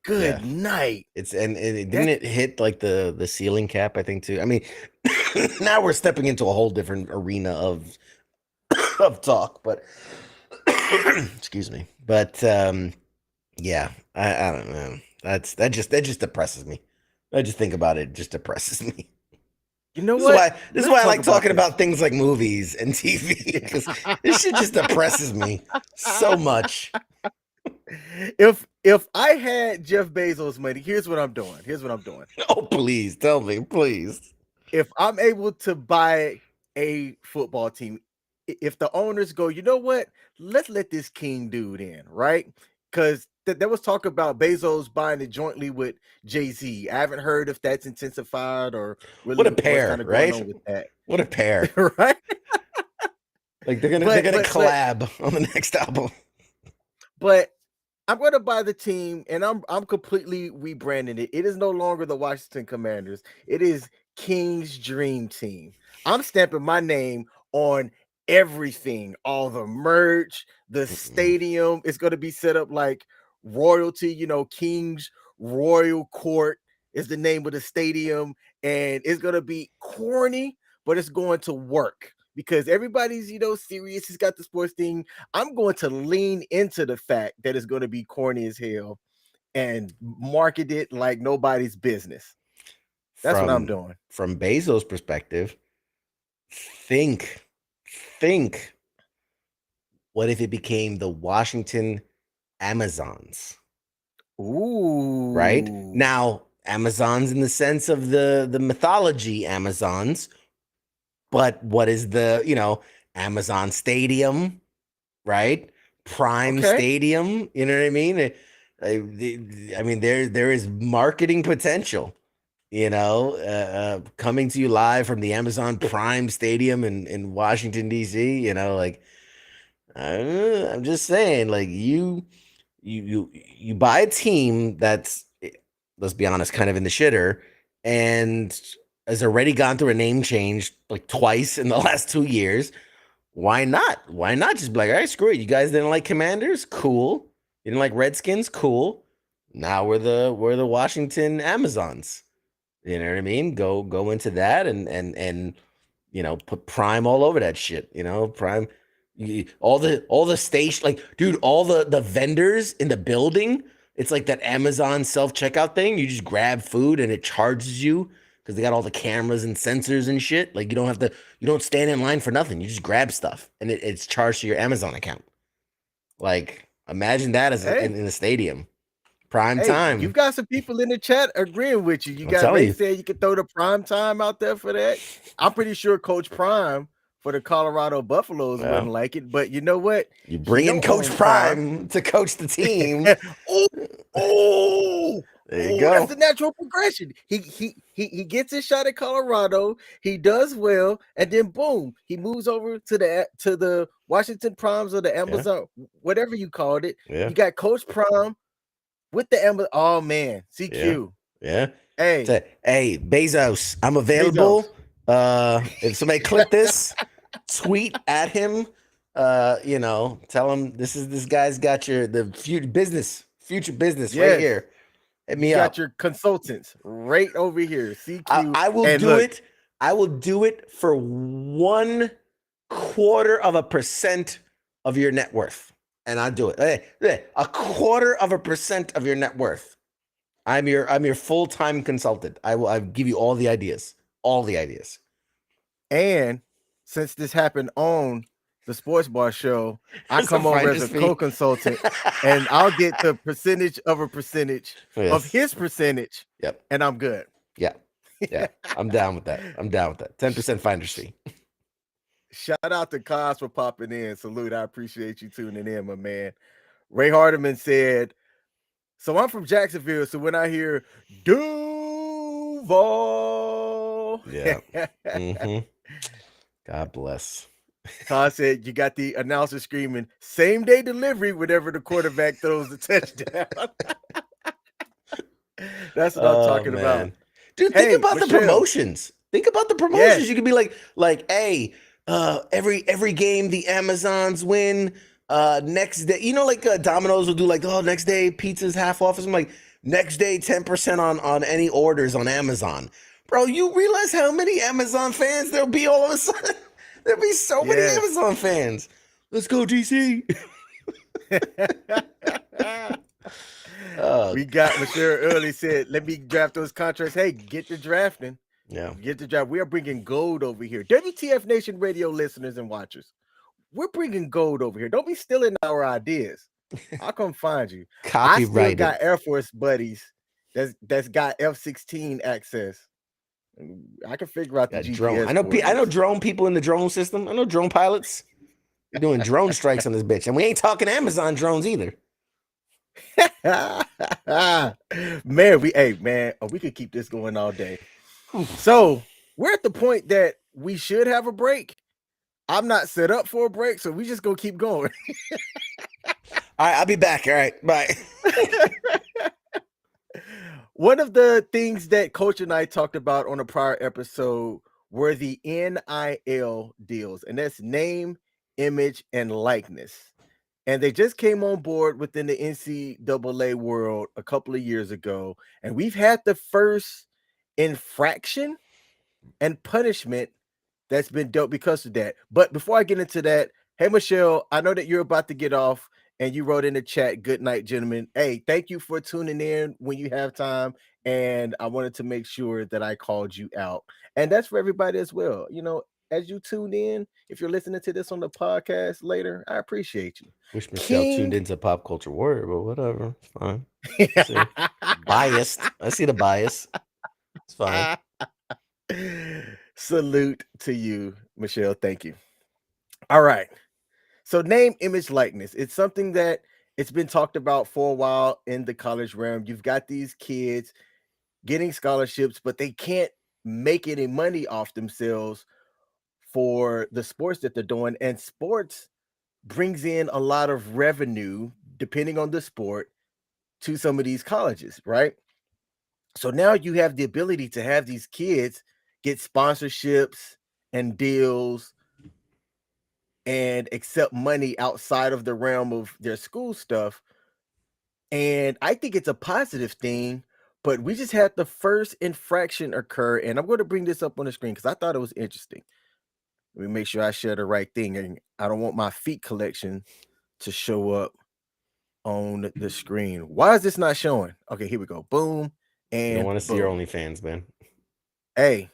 A: Good night.
B: Didn't it hit like the ceiling cap, I think, too? I mean, now we're stepping into a whole different arena of talk, but excuse me. But yeah, I don't know. That just depresses me. I just think about it, just depresses me.
A: You know what?
B: This is why I like talking about things like movies and TV, because this shit just depresses me so much.
A: If I had Jeff Bezos' money, here's what I'm doing.
B: Oh, please tell me, please.
A: If I'm able to buy a football team, if the owners go, you know what? Let's let this King dude in, right? Because there was talk about Bezos buying it jointly with Jay-Z. I haven't heard if that's intensified or really
B: what a pair,
A: what's kind of
B: right?
A: going on with that.
B: What a pair,
A: right?
B: Like they're gonna collab on the next album.
A: But I'm going to buy the team, and I'm completely rebranding it. It is no longer the Washington Commanders. It is King's Dream Team. I'm stamping my name on everything, all the merch, the stadium. It's going to be set up like royalty. King's Royal Court is the name of the stadium, and it's going to be corny, but it's going to work. Because everybody's, serious. He's got the sports thing. I'm going to lean into the fact that it's going to be corny as hell and market it like nobody's business. That's what I'm doing.
B: From Bezos' perspective, think, what if it became the Washington Amazons?
A: Ooh.
B: Right? Now, Amazons in the sense of the mythology Amazons, but what is the, Amazon Stadium, right? Prime Stadium, you know what I mean? I mean, there is marketing potential, coming to you live from the Amazon Prime Stadium in Washington, D.C., like, I'm just saying, like, you buy a team that's, let's be honest, kind of in the shitter, and has already gone through a name change like twice in the last 2 years. Why not? Why not just be like, all right, screw it. You guys didn't like Commanders? Cool. You didn't like Redskins? Cool. Now we're the Washington Amazons. You know what I mean? Go into that and put Prime all over that shit. Prime, all the station, like, dude, all the vendors in the building. It's like that Amazon self-checkout thing. You just grab food and it charges you because they got all the cameras and sensors and shit. Like, you don't stand in line for nothing. You just grab stuff and it's charged to your Amazon account. Like, imagine that as in the stadium. Prime time.
A: You've got some people in the chat agreeing with you. They said you could throw the prime time out there for that. I'm pretty sure Coach Prime for the Colorado Buffaloes wouldn't like it, but you know what?
B: You bring in Coach Prime to coach the team.
A: Oh,
B: There you
A: That's
B: go.
A: the natural progression. He gets his shot at Colorado. He does well, and then boom, he moves over to the Washington Primes or the Amazon, whatever you called it.
B: Yeah.
A: You got Coach Prime with the Amazon. Oh man, CQ.
B: Yeah.
A: Hey,
B: Say, hey, Bezos, I'm available. If somebody clip this, tweet at him. Tell him this guy's got the future business right
A: yes,
B: here. Hit me
A: you got
B: up.
A: your consultants right over here. CQ.
B: I will
A: and
B: do
A: look,
B: it. I will do it for 1/4% of your net worth, and I'll do it. Hey, 1/4% of your net worth. I'm your full-time consultant. I'll give you all the ideas. All the ideas.
A: And since this happened on the Sports Bar Show, I
B: There's
A: come
B: a
A: over as
B: finder's
A: a
B: fee.
A: co-consultant, and I'll get the percentage of a percentage of
B: Yes.
A: his percentage,
B: Yep.
A: and I'm good.
B: Yeah. I'm down with that. 10% finder's fee.
A: Shout out to Cos for popping in. Salute. I appreciate you tuning in, my man. Ray Hardiman said, so I'm from Jacksonville, so when I hear Duval,
B: Yeah. God bless.
A: Todd said you got the announcer screaming same day delivery whenever the quarterback throws the touchdown. That's what I'm talking about.
B: Dude,
A: Hey,
B: think about
A: Michelle.
B: the promotions. Think about the promotions. You could be like, hey, every game the Amazons win. Next day, like Domino's will do like, next day pizza's half off. I'm like, next day 10% on any orders on Amazon. Bro, you realize how many Amazon fans there'll be all of a sudden? There'll be so many Amazon fans. Let's go, DC.
A: We got Michelle early said, let me draft those contracts. Hey, get to drafting.
B: Yeah.
A: Get the draft. We are bringing gold over here. WTF Nation radio listeners and watchers. We're bringing gold over here. Don't be stealing our ideas. I'll come find you. I still got Air Force buddies that's got F-16 access. I can figure out the GPS.
B: Drone. I know drone people in the drone system. I know drone pilots. We're doing drone strikes on this bitch, and we ain't talking Amazon drones either.
A: Man, we could keep this going all day. So we're at the point that we should have a break. I'm not set up for a break, so we just gonna keep going.
B: All right, I'll be back. All right, bye.
A: One of the things that Coach and I talked about on a prior episode were the NIL deals, and that's name, image, and likeness. And they just came on board within the NCAA world a couple of years ago, and we've had the first infraction and punishment that's been dealt because of that. But before I get into that, hey, Michelle, I know that you're about to get off. And you wrote in the chat, good night, gentlemen. Hey, thank you for tuning in when you have time. And I wanted to make sure that I called you out. And that's for everybody as well. As you tune in, if you're listening to this on the podcast later, I appreciate you.
B: Wish Michelle tuned into Pop Culture Warrior, but whatever. It's fine. Biased. I see the bias. It's fine.
A: Salute to you, Michelle. Thank you. All right. So name, image, likeness. It's something that it's been talked about for a while in the college realm. You've got these kids getting scholarships, but they can't make any money off themselves for the sports that they're doing. And sports brings in a lot of revenue, depending on the sport, to some of these colleges, right? So now you have the ability to have these kids get sponsorships and deals and accept money outside of the realm of their school stuff. And I think it's a positive thing, but we just had the first infraction occur. And I'm going to bring this up on the screen because I thought it was interesting. Let me make sure I share the right thing. And I don't want my feet collection to show up on the screen. Why is this not showing? Okay, here we go. Boom. And
B: you don't want to see your OnlyFans, man.
A: Hey,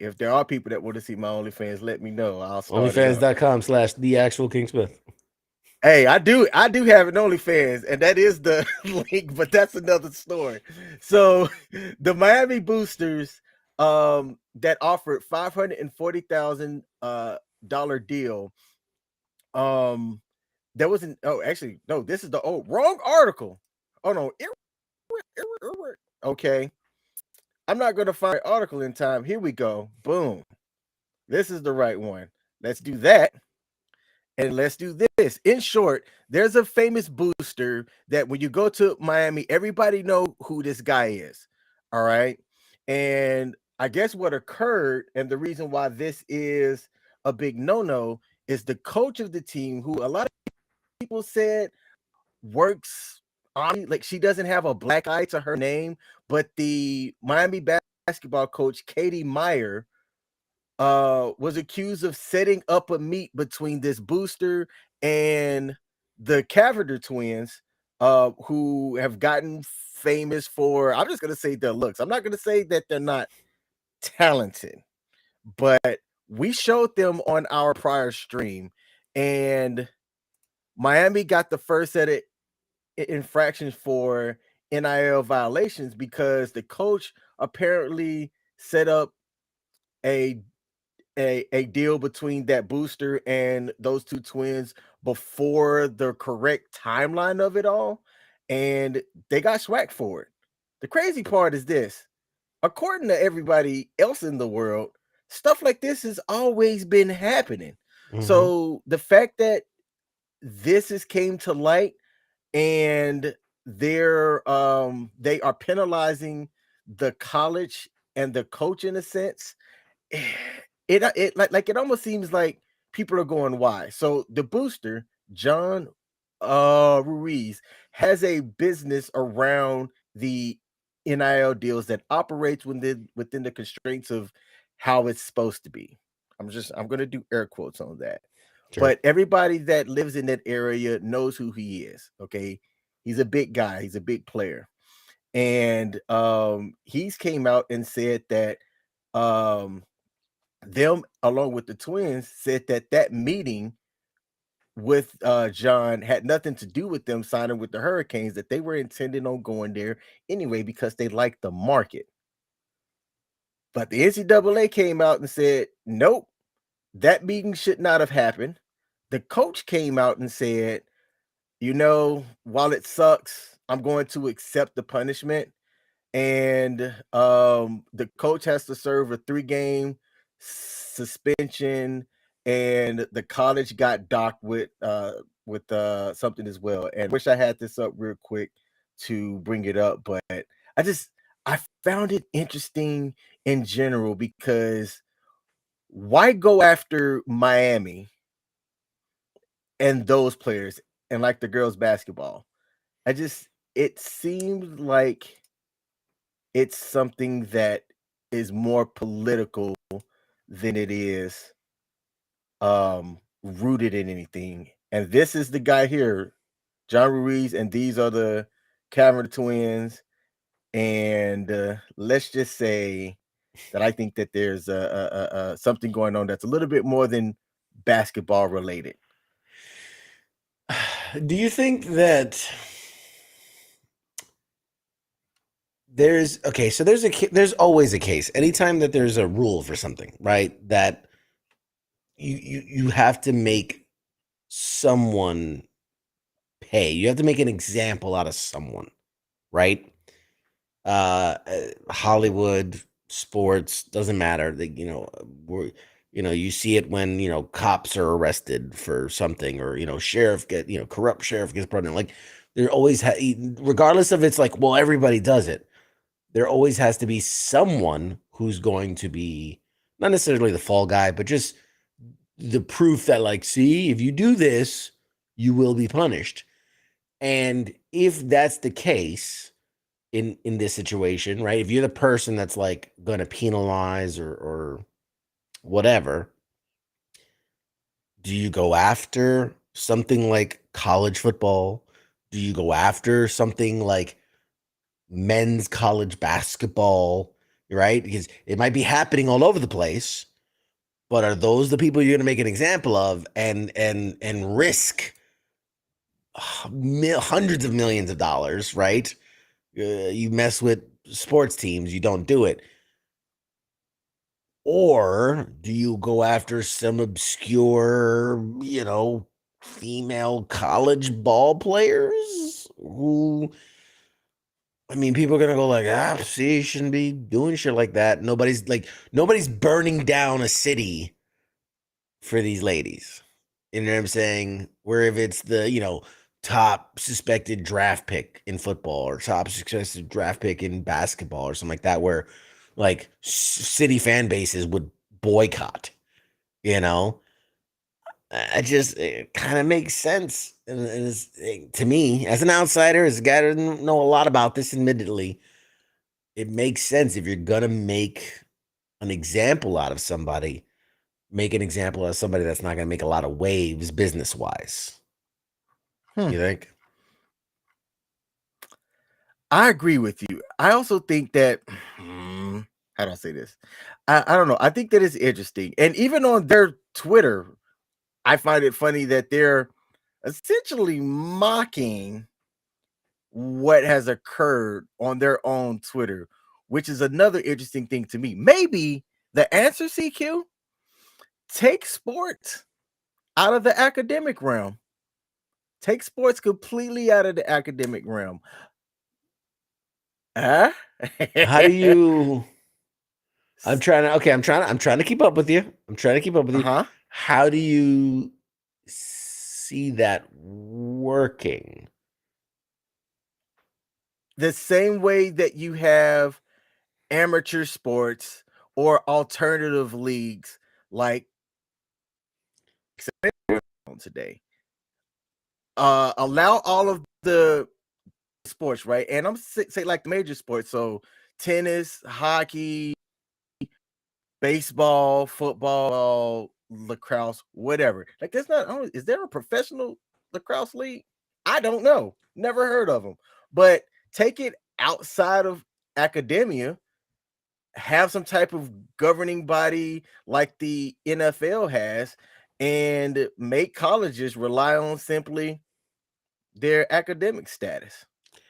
A: if there are people that want to see my OnlyFans, let me know. I'll start
B: OnlyFans.com/theactualkingsmith.
A: Hey, I do have an OnlyFans, and that is the link, but that's another story. So the Miami Boosters that offered $540,000 deal. There wasn't this is the wrong article. Oh no, it Okay, I'm not going to find the article in time. Here we go. Boom. This is the right one. Let's do that. And let's do this. In short, there's a famous booster that when you go to Miami, everybody know who this guy is. All right. And I guess what occurred and the reason why this is a big no-no is the coach of the team, who a lot of people said works on, like, she doesn't have a black eye to her name, but the Miami basketball coach, Katie Meyer, was accused of setting up a meet between this booster and the Cavender twins, who have gotten famous for, I'm just gonna say, their looks. I'm not gonna say that they're not talented, but we showed them on our prior stream, and Miami got the first set of infractions for NIL violations because the coach apparently set up a a deal between that booster and those two twins before the correct timeline of it all, and they got swag for it. The crazy part is this: according to everybody else in the world, stuff like this has always been happening.
B: Mhm.
A: So the fact that this has came to light and they are penalizing the college and the coach in a sense, it like it almost seems like people are going, why? So the booster, John Ruiz, has a business around the NIL deals that operates within the constraints of how it's supposed to be. I'm gonna do air quotes on that.
B: Sure.
A: But everybody that lives in that area knows who he is. Okay. He's a big guy, he's a big player. And he's came out and said that um them along with the twins said that that meeting with John had nothing to do with them signing with the Hurricanes, that they were intending on going there anyway because they liked the market. But the NCAA came out and said, nope, that meeting should not have happened. The coach came out and said, while it sucks, I'm going to accept the punishment. And the coach has to serve a 3-game suspension, and the college got docked with something as well. And I wish I had this up real quick to bring it up, but I found it interesting in general because why go after Miami and those players and like the girls basketball? It seems like it's something that is more political than it is rooted in anything. And this is the guy here, John Ruiz, and these are the Cameron twins. And let's just say that I think that there's something going on that's a little bit more than basketball related.
B: Do you think that there's okay? So there's always a case. Anytime that there's a rule for something, right? That you have to make someone pay. You have to make an example out of someone, right? Hollywood, sports, doesn't matter. You see it when, cops are arrested for something, or, corrupt sheriff gets brought in. Like, there always, regardless of it's like, well, everybody does it. There always has to be someone who's going to be not necessarily the fall guy, but just the proof that, like, see, if you do this, you will be punished. And if that's the case, in this situation, right? If you're the person that's like going to penalize or whatever, do you go after something like college football? Do you go after something like men's college basketball, right? Because it might be happening all over the place, but are those the people you're going to make an example of and risk hundreds of millions of dollars, right? You mess with sports teams, you don't do it. Or do you go after some obscure, female college ball players who I mean, people are gonna go like, see, you shouldn't be doing shit like that. Nobody's burning down a city for these ladies. You know what I'm saying? Where if it's the, top suspected draft pick in football or top suspected draft pick in basketball or something like that, where like city fan bases would boycott, you know? I just, it kind of makes sense. And to me, as an outsider, as a guy who doesn't know a lot about this, admittedly, it makes sense if you're gonna make an example out of somebody, make an example of somebody that's not gonna make a lot of waves business wise.
A: Hmm.
B: You think?
A: I agree with you. I also think that how do I say this? I don't know. I think that it's interesting. And even on their Twitter, I find it funny that they're essentially mocking what has occurred on their own Twitter, which is another interesting thing to me. Maybe the answer, CQ, take sports out of the academic realm. Take sports completely out of the academic realm. Huh?
B: How do you I'm trying to keep up with you. I'm trying to keep up with you.
A: Uh-huh.
B: How do you see that working?
A: The same way that you have amateur sports or alternative leagues like today. Allow all of the sports, right? And I'm say like the major sports, so tennis, hockey, baseball, football, lacrosse, whatever. Like, there's not only is there a professional lacrosse league? I don't know. Never heard of them. But take it outside of academia, have some type of governing body like the NFL has, and make colleges rely on simply their academic status.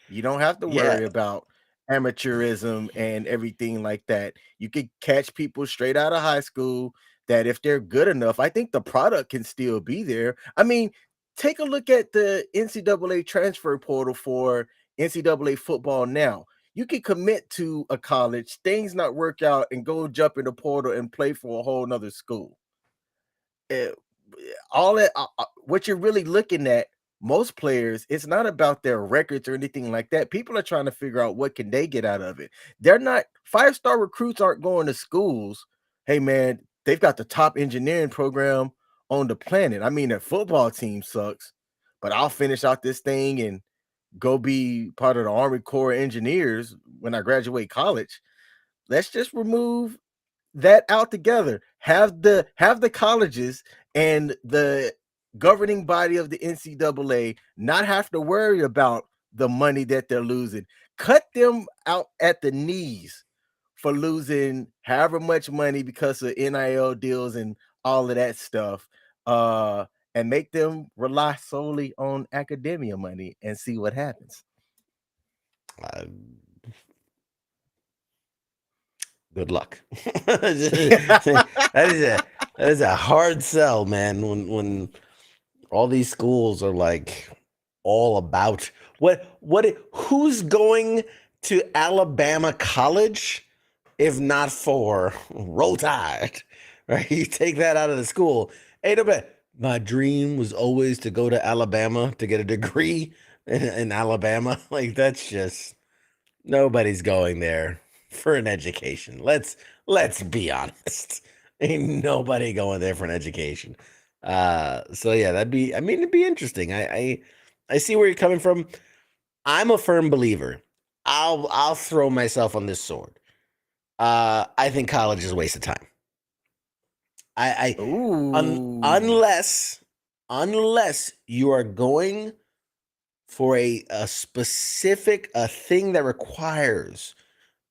A: You don't have to
B: Yeah.
A: worry about amateurism and everything like that. You could catch people straight out of high school that if they're good enough, I think the product can still be there. I mean, take a look at the NCAA transfer portal for NCAA football now. You can commit to a college, things not work out, and go jump in the portal and play for a whole nother school. Eh, all that what you're really looking at, most players, it's not about their records or anything like that. People are trying to figure out what can they get out of it. They're not five-star recruits aren't going to schools. Hey man, they've got the top engineering program on the planet. I mean, their football team sucks, but I'll finish out this thing and go be part of the Army Corps of Engineers when I graduate college. Let's just remove that out together. Have the colleges and the governing body of the NCAA not have to worry about the money that they're losing. Cut them out at the knees for losing however much money because of NIL deals and all of that stuff. And make them rely solely on academia money and see what happens.
B: Uh, Good luck. That is a hard sell, man. When all these schools are like all about who's going to Alabama College if not for Roll Tide, right? You take that out of the school. Hey, no, but my dream was always to go to Alabama to get a degree in Alabama. Like that's just nobody's going there for an education. Let's be honest. Ain't nobody going there for an education. So yeah, it'd be interesting. I see where you're coming from. I'm a firm believer. I'll throw myself on this sword. I think college is a waste of time.
A: Ooh.
B: Unless you are going for a specific a thing that requires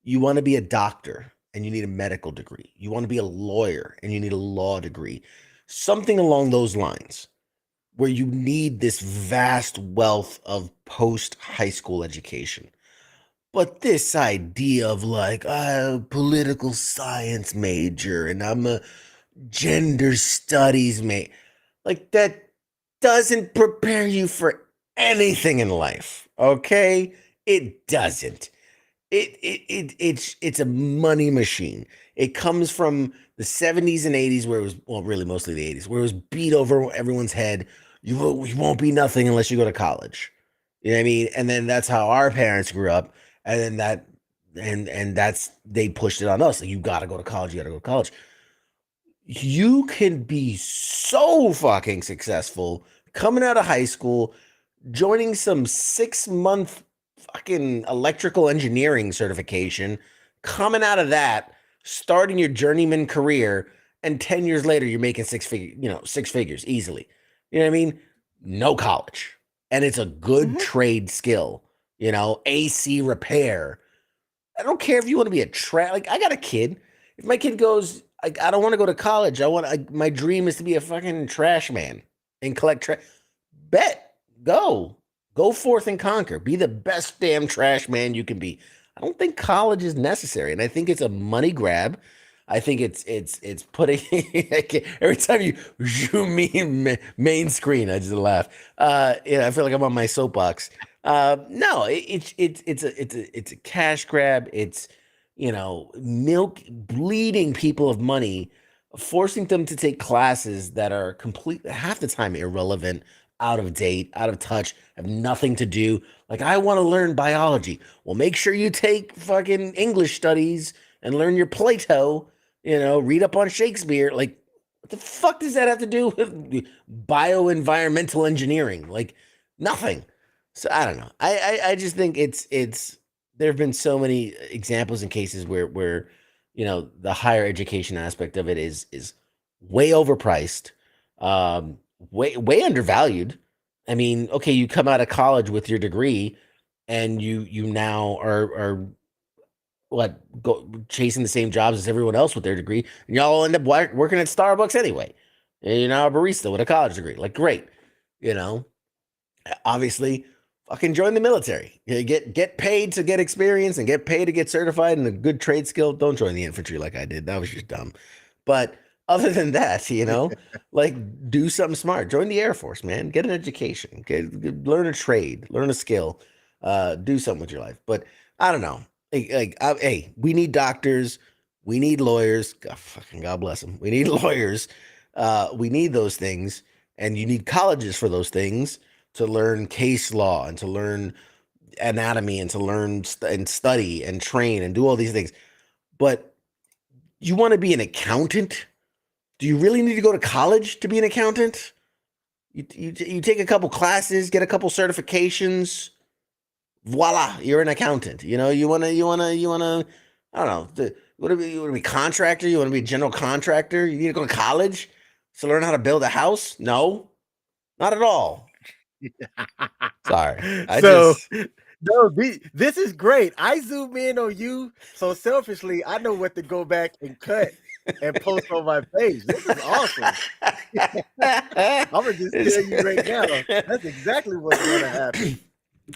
B: you want to be a doctor and you need a medical degree. You want to be a lawyer and you need a law degree. Something along those lines where you need this vast wealth of post high school education. But this idea of like, I'm a political science major and I'm a gender studies major, like that doesn't prepare you for anything in life. Okay? It doesn't. it's a money machine. It comes from the 70s and 80s where it was, well, really mostly the 80s, where it was beat over everyone's head. You won't be nothing unless you go to college. You know what I mean? And then that's how our parents grew up. And then and that's they pushed it on us. Like, you gotta go to college, you gotta go to college. You can be so fucking successful coming out of high school, joining some 6 month fucking electrical engineering certification, coming out of that, starting your journeyman career, and 10 years later you're making six figures easily. You know what I mean? No college. And it's a good
A: Mhm.
B: trade skill, AC repair. I don't care if you want to be like, I got a kid. If my kid goes, I don't want to go to college. My dream is to be a fucking trash man and collect trash. Bet, go, go forth and conquer. Be the best damn trash man you can be. I don't think college is necessary, and I think it's a money grab. I think it's putting every time you zoom me main screen, I just laugh. I feel like I'm on my soapbox. No, it's a cash grab. It's milk bleeding people of money, forcing them to take classes that are complete half the time irrelevant, out of date, out of touch, have nothing to do. Like, I want to learn biology. Well, make sure you take fucking English studies and learn your Plato. Read up on Shakespeare. Like, what the fuck does that have to do with bioenvironmental engineering? Like, nothing. So I don't know. I just think it's there have been so many examples and cases where the higher education aspect of it is way overpriced, way undervalued. I mean, okay, you come out of college with your degree, and you now are what, go chasing the same jobs as everyone else with their degree, and y'all end up working at Starbucks anyway. And you're now a barista with a college degree. Like, great, you know. Obviously, fucking join the military. Get paid to get experience and get paid to get certified in a good trade skill. Don't join the infantry like I did. That was just dumb. But other than that, like, do something smart. Join the Air Force, man. Get an education. Learn a trade. Learn a skill. Do something with your life. But I don't know. Hey, we need doctors. We need lawyers. God bless them. We need lawyers. We need those things, and you need colleges for those things, to learn case law and to learn anatomy and to learn and study and train and do all these things. But you want to be an accountant? Do you really need to go to college to be an accountant? You take a couple classes, get a couple certifications, voila, you're an accountant. You wanna. I don't know. You want to be contractor? You want to be a general contractor? You need to go to college to learn how to build a house? No, not at all. Sorry. I
A: So
B: just
A: no, this is great. I zoom in on you, so selfishly, I know what to go back and cut and post on my page. This is awesome. I'm gonna just tell you right now, that's exactly what's gonna happen.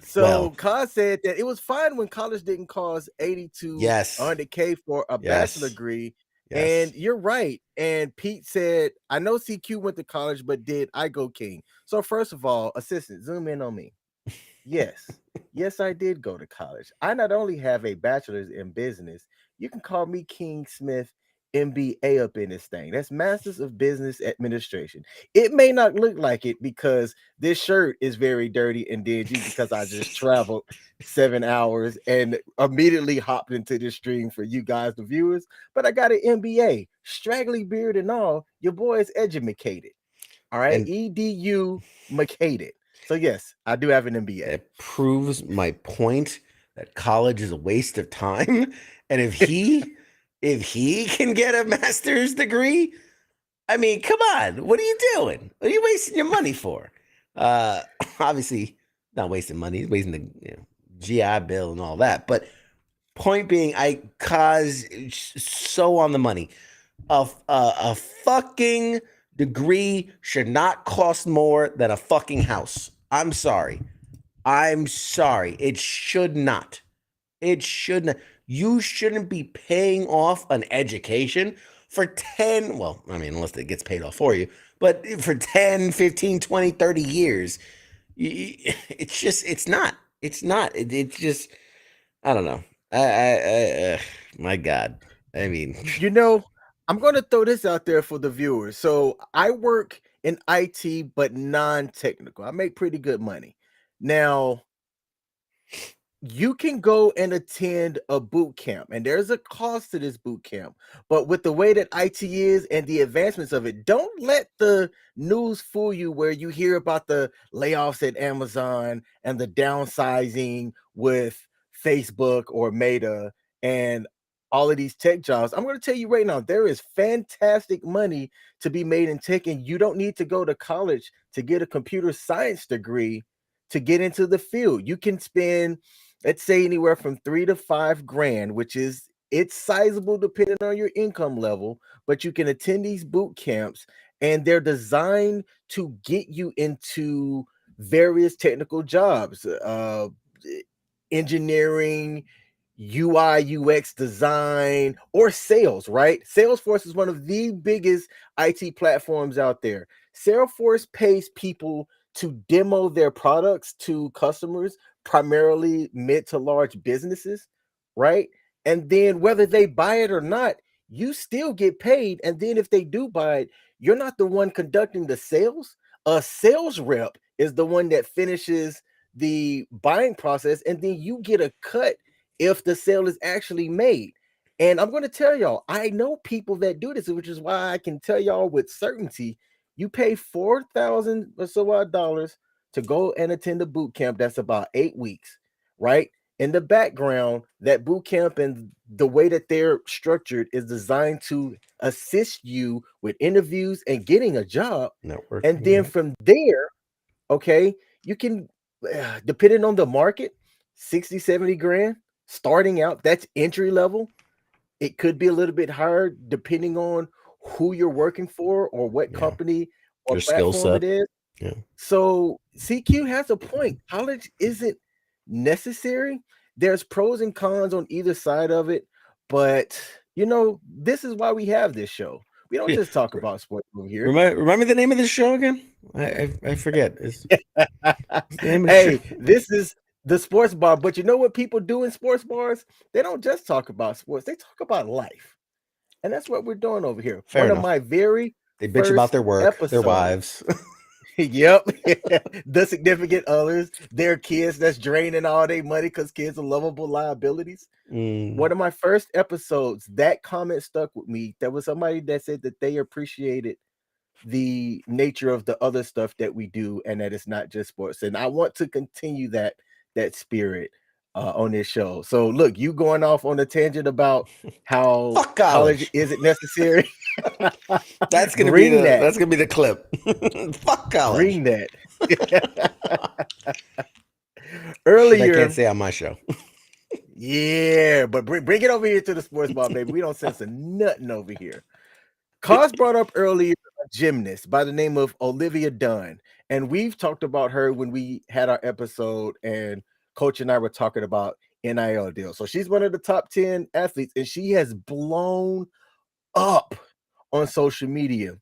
A: So
B: Well,
A: Khan said that it was fine when college didn't cost 80 to
B: yes.
A: 100K for a bachelor
B: Yes.
A: degree. And
B: Yes.
A: you're right. And Pete said, I know CQ went to college, but did I go King? So first of all, assistant, zoom in on me. Yes. Yes, I did go to college. I not only have a bachelor's in business, you can call me King Smith MBA up in this thing. That's Masters of Business Administration. It may not look like it because this shirt is very dirty and dingy because I just traveled 7 hours and immediately hopped into this stream for you guys, the viewers. But I got an MBA, straggly beard and all. Your boy is educated. All right,
B: And
A: EDU McCated. So yes, I do have an MBA.
B: it proves my point that college is a waste of time. And if he can get a master's degree, I mean, come on. What are you doing? What are you wasting your money for? Uh Obviously not wasting money, he's wasting the GI Bill and all that. But point being, I cause so on the money. A fucking degree should not cost more than a fucking house. I'm sorry. I'm sorry. It should not. It shouldn't. You shouldn't be paying off an education for 10, well, I mean, unless it gets paid off for you, but for 10, 15, 20, 30 years. It's just, it's not. It's not. It's just, I don't know. My God. I mean,
A: You know, I'm going to throw this out there for the viewers. So I work in IT, but non-technical. I make pretty good money. Now, you can go and attend a boot camp, and there's a cost to this boot camp. But with the way that IT is and the advancements of it, don't let the news fool you where you hear about the layoffs at Amazon and the downsizing with Facebook or Meta and all of these tech jobs. I'm going to tell you right now, there is fantastic money to be made in tech, and you don't need to go to college to get a computer science degree to get into the field. You can spend, let's say, anywhere from 3 to 5 grand, which is it's sizable depending on your income level, but you can attend these boot camps and they're designed to get you into various technical jobs, engineering, UI, UX design, or sales, right? Salesforce is one of the biggest IT platforms out there. Salesforce pays people to demo their products to customers, primarily mid to large businesses, right? And then whether they buy it or not, you still get paid. And then if they do buy it, you're not the one conducting the sales. A sales rep is the one that finishes the buying process, and then you get a cut if the sale is actually made. And I'm going to tell y'all, I know people that do this, which is why I can tell y'all with certainty you pay 4,000 or so odd dollars to go and attend a boot camp that's about 8 weeks, right? In the background, that boot camp and the way that they're structured is designed to assist you with interviews and getting a job. And then
B: networking.
A: from there, okay, you can, depending on the market, 60, 70 grand starting out. That's entry level. It could be a little bit higher depending on who you're working for or what
B: Yeah.
A: company or
B: Your skill
A: platform it
B: set.
A: is.
B: Yeah.
A: So CQ has a point. College isn't necessary. There's pros and cons on either side of it, but this is why we have this show. We don't
B: Yeah.
A: just talk about sports over here.
B: Remind me the name of this show again? I forget. Is the name of the show?
A: Hey, this is the sports bar, but you know what people do in sports bars? They don't just talk about sports, they talk about life. And that's what we're doing over here.
B: Fair
A: One of
B: enough.
A: my very
B: They bitch about
A: first
B: their work, their
A: episodes.
B: wives.
A: Yep. The significant others, their kids that's draining all their money because kids are lovable liabilities. One
B: Mm.
A: of my first episodes, that comment stuck with me. There was somebody that said that they appreciated the nature of the other stuff that we do and that it's not just sports. And I want to continue that spirit on this show. So look, you going off on a tangent about how
B: Fuck
A: college
B: college.
A: isn't necessary.
B: That's gonna be
A: Bring
B: the
A: that.
B: that's gonna be the clip. Fuck college.
A: Bring that.
B: Shit, I can't
A: Earlier,
B: say on my show.
A: yeah, but bring it over here to the sports bar, baby. We don't censor nothing over here. Cos brought up earlier a gymnast by the name of Olivia Dunn, and we've talked about her when we had our episode, and Coach and I were talking about NIL deals. So she's one of the top 10 athletes, and she has blown up on social media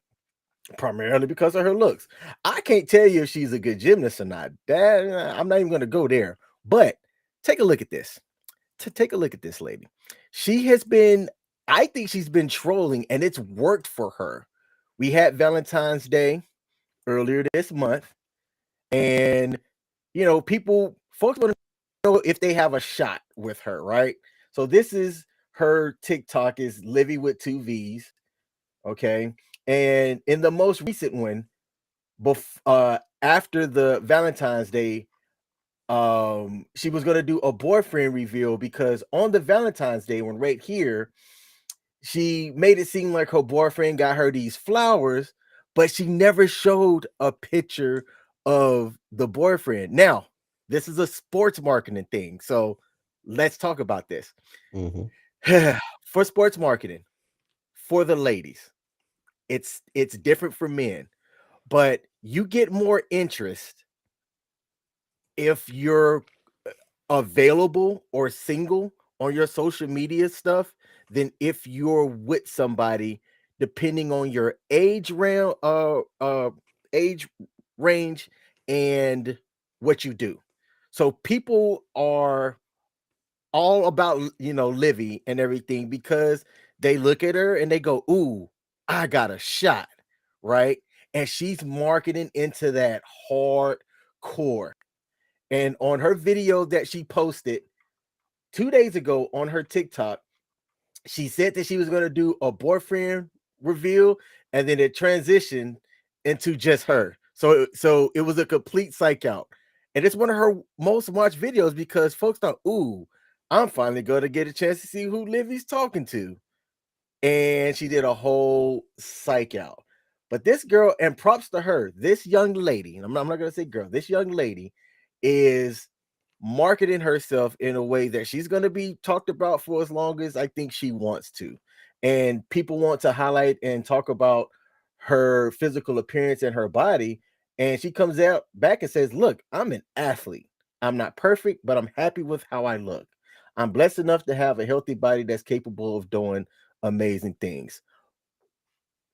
A: primarily because of her looks. I can't tell you if she's a good gymnast or not. I'm not even going to go there. But take a look at this. Take a look at this lady. She has been, I think she's been trolling, and it's worked for her. We had Valentine's Day earlier this month, and folks want to know if they have a shot with her, right? So this is her TikTok is Livy with 2 V's, okay? And in the most recent one, after the Valentine's Day, she was going to do a boyfriend reveal because on the Valentine's Day one right here, she made it seem like her boyfriend got her these flowers, but she never showed a picture of the boyfriend. Now, this is a sports marketing thing, so let's talk about this.
B: Mhm.
A: For sports marketing, for the ladies, it's different for men, but you get more interest if you're available or single on your social media stuff than if you're with somebody, depending on your age range and what you do. So people are all about Livy and everything because they look at her and they go, "Ooh, I got a shot," right? And she's marketing into that hardcore. And on her video that she posted 2 days ago on her TikTok, she said that she was going to do a boyfriend reveal, and then it transitioned into just her. So it was a complete psych out. And it's one of her most watched videos because folks thought, "Ooh, I'm finally going to get a chance to see who Livy's talking to." And she did a whole psych out. But this girl, and props to her, this young lady, and I'm not going to say girl, this young lady is marketing herself in a way that she's going to be talked about for as long as I think she wants to. And people want to highlight and talk about her physical appearance and her body. And she comes out back and says, "Look, I'm an athlete. I'm not perfect, but I'm happy with how I look. I'm blessed enough to have a healthy body that's capable of doing amazing things."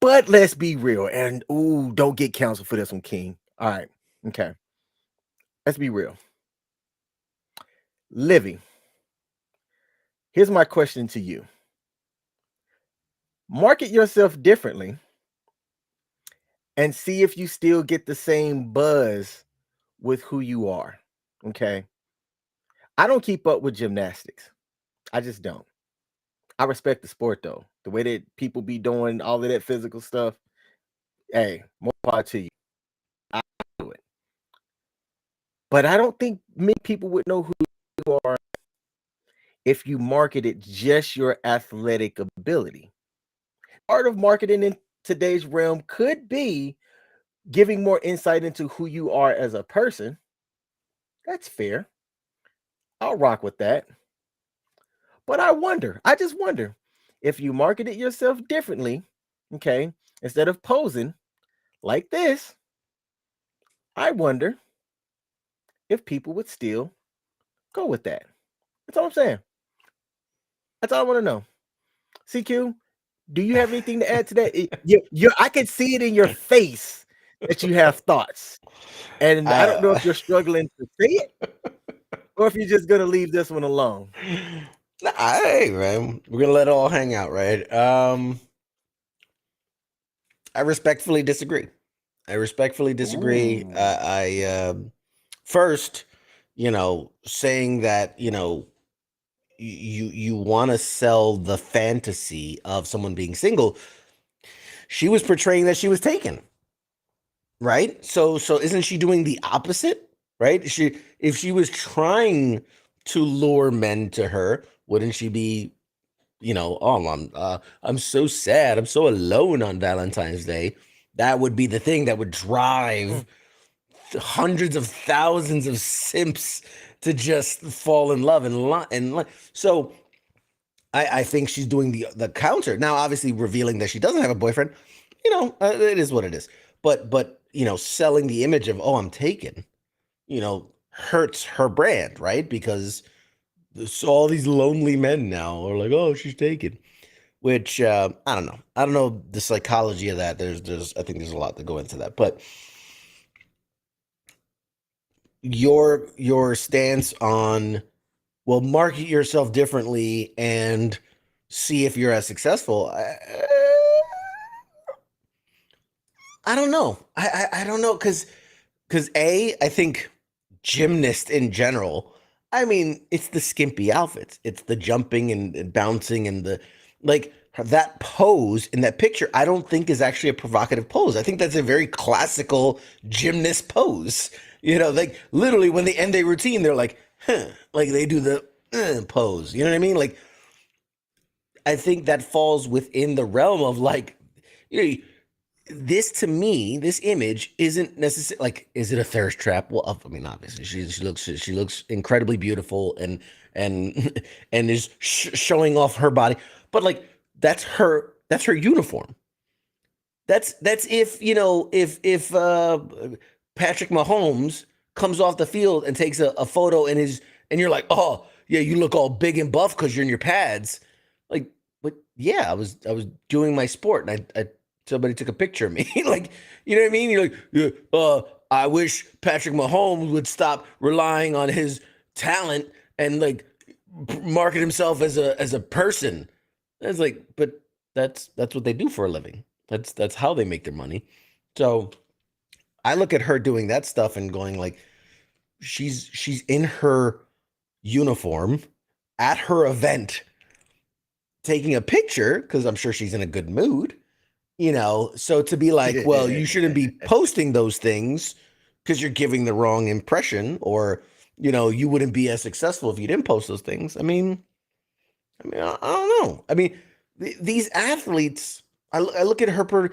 A: But let's be real. And ooh, don't get canceled for this one, King. All right. Okay. Let's be real. Livy, here's my question to you. Market yourself differently and see if you still get the same buzz with who you are. Okay. I don't keep up with gymnastics. I just don't. I respect the sport though. The way that people be doing all of that physical stuff. Hey, more power to you. I do it. But I don't think many people would know who you are if you marketed just your athletic ability. Part of marketing in today's realm could be giving more insight into who you are as a person. That's fair. I'll rock with that. But I just wonder if you marketed yourself differently, okay, instead of posing like this, I wonder if people would still go with that. That's all I'm saying. That's all I want to know. CQ, do you have anything to add to that? I can see it in your face that you have thoughts. And I don't know if you're struggling to say it or if you're just going to leave this one alone.
B: Hey, man, we're gonna let it all hang out, right? I respectfully disagree. I respectfully disagree.
A: Ooh.
B: First, saying that you want to sell the fantasy of someone being single. She was portraying that she was taken, right? So isn't she doing the opposite, right? If she was trying to lure men to her, wouldn't she be, oh, I'm so sad, I'm so alone on Valentine's Day? That would be the thing that would drive hundreds of thousands of simps to just fall in love and so I think she's doing the counter now, obviously revealing that she doesn't have a boyfriend. It is what it is. But selling the image of, oh, I'm taken, hurts her brand, right? Because all these lonely men now are like, oh, she's taken. Which I don't know. I don't know the psychology of that. There's I think there's a lot to go into that. But your stance on, well, market yourself differently and see if you're as successful. I don't know. I don't know because I think gymnast in general. I mean, it's the skimpy outfits. It's the jumping and bouncing and the like that pose in that picture. I don't think is actually a provocative pose. I think that's a very classical gymnast pose. Like literally when they end their routine, they're like, huh, like they do the pose. You know what I mean? Like I think that falls within the realm of like, this to me, this image isn't necessarily like, is it a thirst trap? Well, I mean, obviously she looks incredibly beautiful and and is showing off her body, but like that's her uniform. That's if Patrick Mahomes comes off the field and takes a photo and you're like, oh yeah, you look all big and buff because you're in your pads, like, but yeah, I was doing my sport and I somebody took a picture of me. Like, you know what I mean? You're like, yeah, I wish Patrick Mahomes would stop relying on his talent and like market himself as a person. It's like, but that's what they do for a living. That's how they make their money. So I look at her doing that stuff and going like, she's in her uniform at her event taking a picture because I'm sure she's in a good mood, so to be like, well, you shouldn't be posting those things because you're giving the wrong impression, or you wouldn't be as successful if you didn't post those things. I don't know. These athletes, I look at her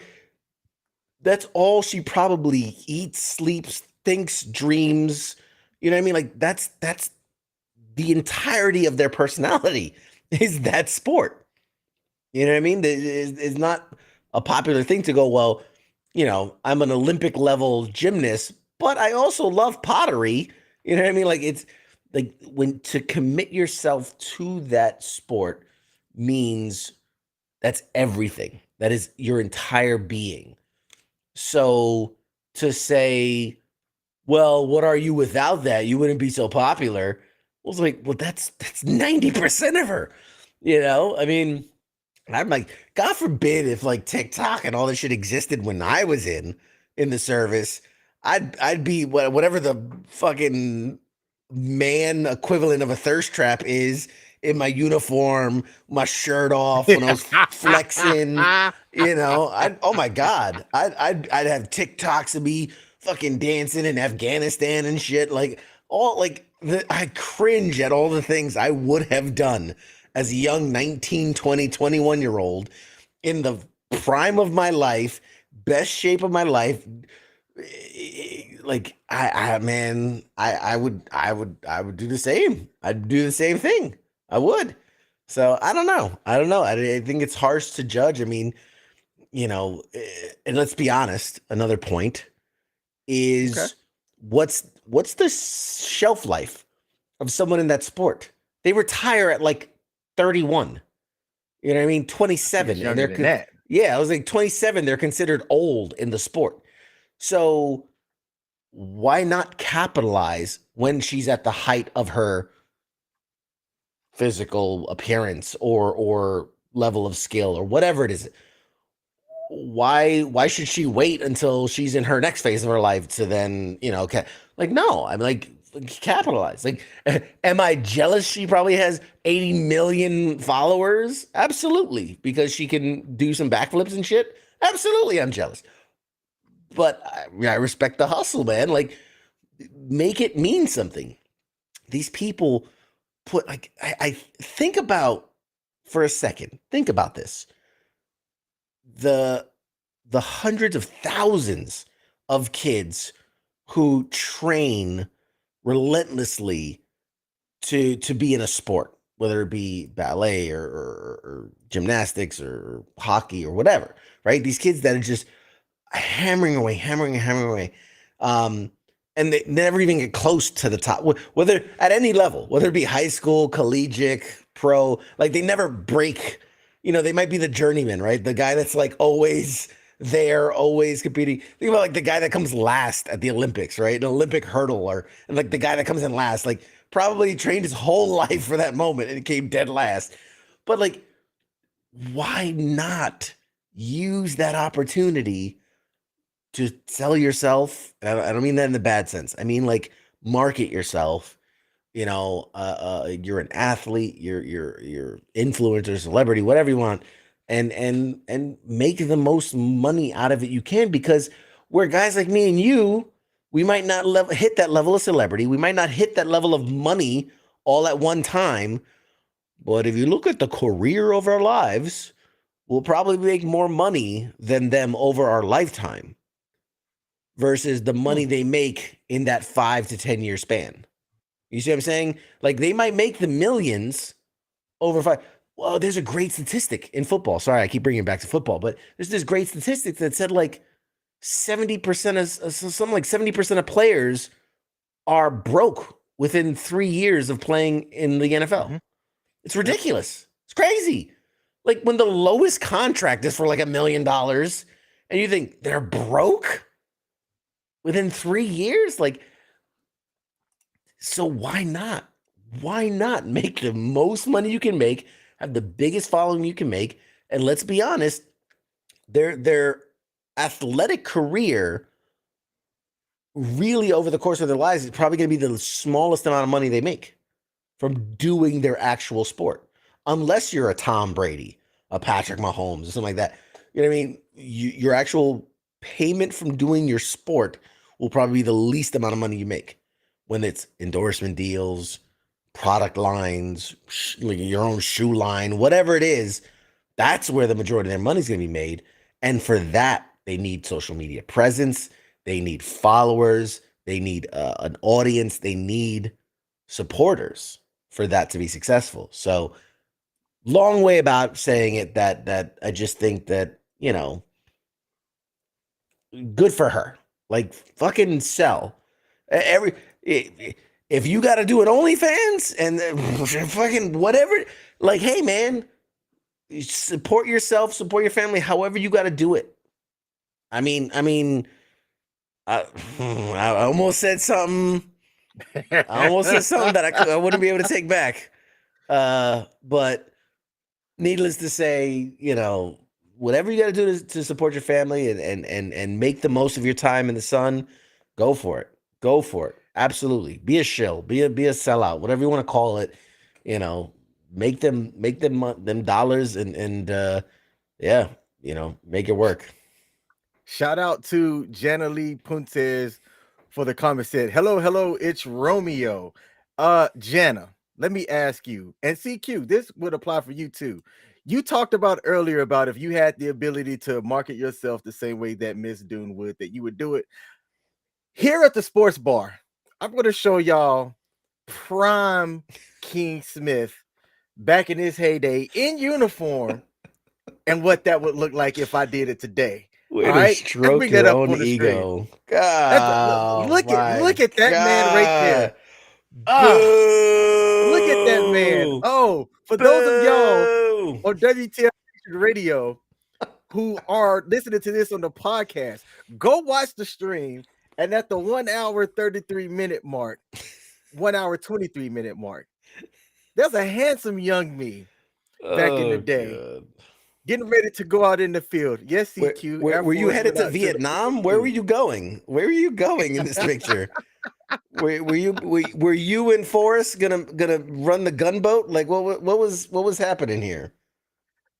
B: that's all she probably eats, sleeps, thinks, dreams. You know what I mean? Like that's the entirety of their personality is that sport. You know what I mean? It's not a popular thing to go, well, I'm an Olympic level gymnast, but I also love pottery. You know what I mean? Like it's like when to commit yourself to that sport means that's everything. That is your entire being. So to say, well, what are you without that? You wouldn't be so popular. Well, it's like, well, that's 90% of her. I'm like, God forbid if like TikTok and all this shit existed when I was in the service, I'd be whatever the fucking man equivalent of a thirst trap is in my uniform, my shirt off when I was flexing. Oh my God, I'd have TikToks of me fucking dancing in Afghanistan and shit. Like I cringe at all the things I would have done as a young 19, 20, 21 year old in the prime of my life, best shape of my life. Like I would do the same. I'd do the same thing. I would. So I don't know. I think it's harsh to judge. And let's be honest, another point is
A: Okay.
B: what's the shelf life of someone in that sport? They retire at like 31. You know what I mean? 27.
A: It's younger than that.
B: Yeah, I was like 27. They're considered old in the sport. So why not capitalize when she's at the height of her physical appearance or level of skill or whatever it is? Why should she wait until she's in her next phase of her life to then, like, no, I'm like, capitalize. Like, am I jealous she probably has 80 million followers? Absolutely, because she can do some backflips and shit. Absolutely, I'm jealous. But I respect the hustle, man. Like, make it mean something. These people put like I think about for a second. Think about this. The hundreds of thousands of kids who train relentlessly to be in a sport, whether it be ballet or gymnastics or hockey or whatever, right? These kids that are just hammering away. And they never even get close to the top, whether at any level, whether it be high school, collegiate, pro, like they never break. They might be the journeyman, right? The guy that's like always there, always competing. Think about like the guy that comes last at the Olympics, right? An Olympic hurdler, and like the guy that comes in last, like probably trained his whole life for that moment and came dead last. But like, why not use that opportunity to sell yourself? I don't mean that in the bad sense. I mean like market yourself. You're an athlete, you're influencer, celebrity, whatever you want, and make the most money out of it you can, because where guys like me and you, we might not hit that level of celebrity, we might not hit that level of money all at one time, but if you look at the career of our lives, we'll probably make more money than them over our lifetime versus the money they make in that 5 to 10 year span. You see what I'm saying? Like they might make the millions over 5. Well, there's a great statistic in football. Sorry, I keep bringing it back to football, but there's this great statistic that said like 70% of something like 70% of players are broke within 3 years of playing in the NFL. Mm-hmm. It's ridiculous. It's crazy. Like when the lowest contract is for like $1 million and you think they're broke within 3 years? Like, so why not? Why not make the most money you can make, have the biggest following you can make, and let's be honest, their athletic career really over the course of their lives is probably going to be the smallest amount of money they make from doing their actual sport, unless you're a Tom Brady, a Patrick Mahomes, or something like that. You know what I mean? Your actual payment from doing your sport will probably be the least amount of money you make when it's endorsement deals, product lines, like your own shoe line, whatever it is. That's where the majority of their money is going to be made. And for that, they need social media presence. They need followers. They need an audience. They need supporters for that to be successful. So long way about saying it that I just think that, good for her. Like fucking sell. If you got to do an OnlyFans and fucking whatever, like, hey man, support yourself, support your family, however you got to do it. I mean, I almost said something. I almost said something that I wouldn't be able to take back. But needless to say, whatever you got to do to support your family and make the most of your time in the sun, go for it. Go for it. Absolutely. Be a shill. Be a sellout. Whatever you want to call it. Make them dollars and yeah, make it work.
A: Shout out to Jana Lee Puntes for the comment. Said, hello, it's Romeo. Jana, let me ask you, and CQ, this would apply for you too. You talked about earlier about if you had the ability to market yourself the same way that Miss Dune would, that you would do it. Here at the sports bar, I'm going to show y'all prime King Smith back in his heyday in uniform and what that would look like if I did it today.
B: Way all right, stroke your own ego.
A: God, look at that man right there. Look at that man. Oh, for those of y'all on WTF Radio who are listening to this on the podcast, go watch the stream. And at the 1 hour 33 minute mark, 1 hour 23 minute mark, there's a handsome young me back in the day. God. Getting ready to go out in the field. Yes, CQ.
B: Were you headed to Vietnam? Where were you going? Where were you going in this picture? were you and Forrest gonna run the gunboat? Like what was happening here?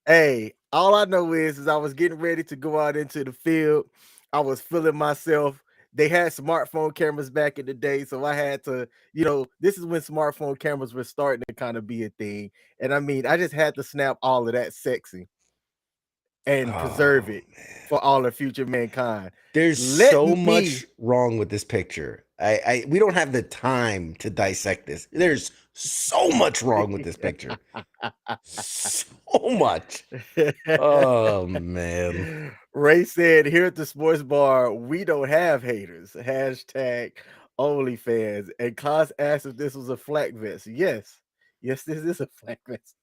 A: Hey, all I know is I was getting ready to go out into the field. I was feeling myself. They had smartphone cameras back in the day, so I had to, this is when smartphone cameras were starting to kind of be a thing. And I mean, I just had to snap all of that sexy and preserve it for all the future mankind.
B: There's so much wrong with this picture. We don't have the time to dissect this. There's so much wrong with this picture. So much. Oh man.
A: Ray said, here at the sports bar, we don't have haters. Hashtag OnlyFans. And Klaus asked if this was a flak vest. Yes, this is a flak vest.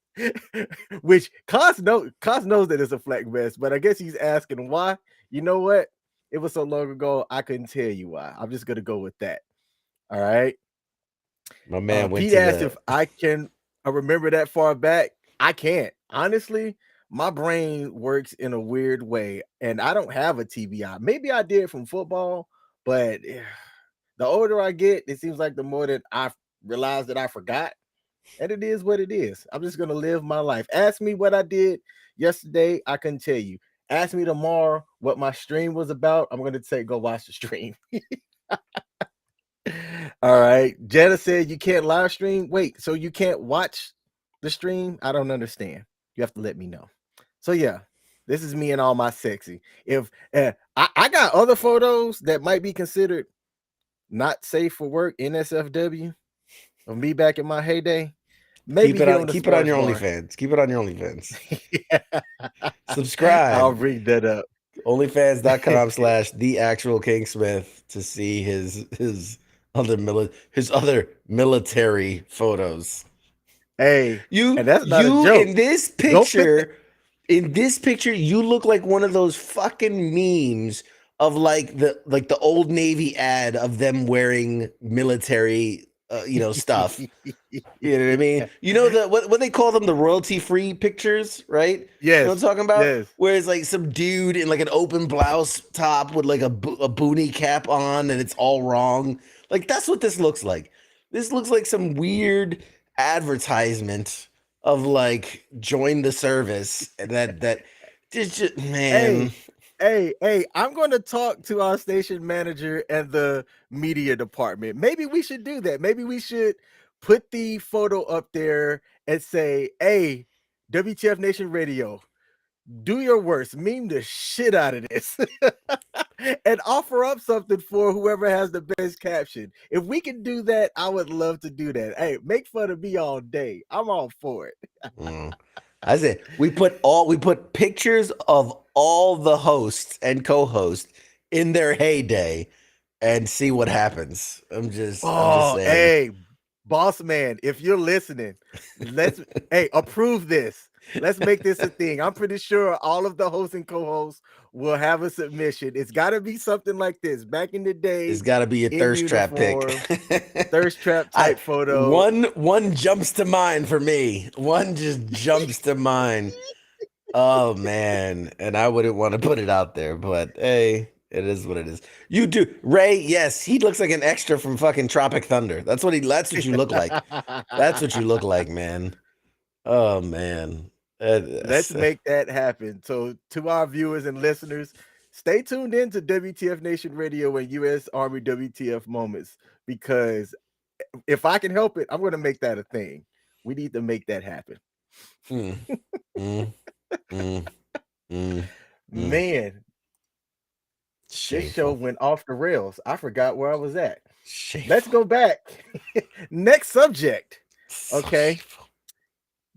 A: Which Klaus knows that it's a flak vest, but I guess he's asking why. You know what? It was so long ago, I couldn't tell you why. I'm just gonna go with that. All right.
B: My man
A: Pete asked if I can remember that far back. I can't. Honestly, my brain works in a weird way, and I don't have a TBI. Maybe I did from football, but the older I get, it seems like the more that I realize that I forgot. And it is what it is. I'm just going to live my life. Ask me what I did yesterday. I couldn't tell you. Ask me tomorrow what my stream was about. I'm going to say, go watch the stream. All right. Jenna said you can't live stream. Wait, so you can't watch the stream? I don't understand. You have to let me know. So yeah, this is me and all my sexy. If I got other photos that might be considered not safe for work, NSFW, of me back in my heyday. Maybe
B: keep it on your OnlyFans. Keep it on your OnlyFans.
A: Yeah.
B: Subscribe.
A: I'll bring that up.
B: OnlyFans.com/the actual King Smith to see his other military photos.
A: Hey,
B: you
A: and that's not a joke.
B: In this picture, you look like one of those fucking memes of like the Old Navy ad of them wearing military stuff. You know what I mean? You know what they call them, the royalty free pictures, right? You know what I'm
A: Yes,
B: talking about?
A: yes.
B: Where it's like some dude in like an open blouse top with like a boonie cap on, and it's all wrong. Like that's what this looks like. This looks like some weird advertisement of like join the service, and that just man.
A: Hey, hey, I'm going to talk to our station manager and the media department. Maybe we should do that. Maybe we should put the photo up there and say, "Hey, WTF Nation Radio, do your worst, meme the shit out of this." And offer up something for whoever has the best caption. If we can do that, I would love to do that. Hey, make fun of me all day. I'm all for it.
B: Mm. I said we put pictures of all the hosts and co-hosts in their heyday and see what happens. I'm just
A: Oh,
B: saying.
A: hey, boss man, if you're listening, let's hey, approve this. Let's make this a thing. I'm pretty sure all of the hosts and co-hosts will have a submission. It's got to be something like this. Back in the
B: It's
A: day,
B: got to be a
A: in
B: thirst trap pick.
A: uniform, thirst trap
B: I
A: type photo.
B: one jumps to mind for me. One just jumps to mind. Oh man, and I wouldn't want to put it out there, but hey, it is what it is. You do, Ray. Yes, he looks like an extra from fucking Tropic Thunder. That's what you look like. That's what you look like, man. Oh man.
A: Let's make that happen. So, to our viewers and listeners, stay tuned in to WTF Nation Radio and U.S. Army WTF Moments, because if I can help it, I'm going to make that a thing. We need to make that happen.
B: Mm, mm, mm, mm,
A: Man, this show
B: shameful.
A: went off the rails. I forgot where I was at.
B: Shameful.
A: Let's go back. Next subject.
B: So
A: Okay.
B: shameful.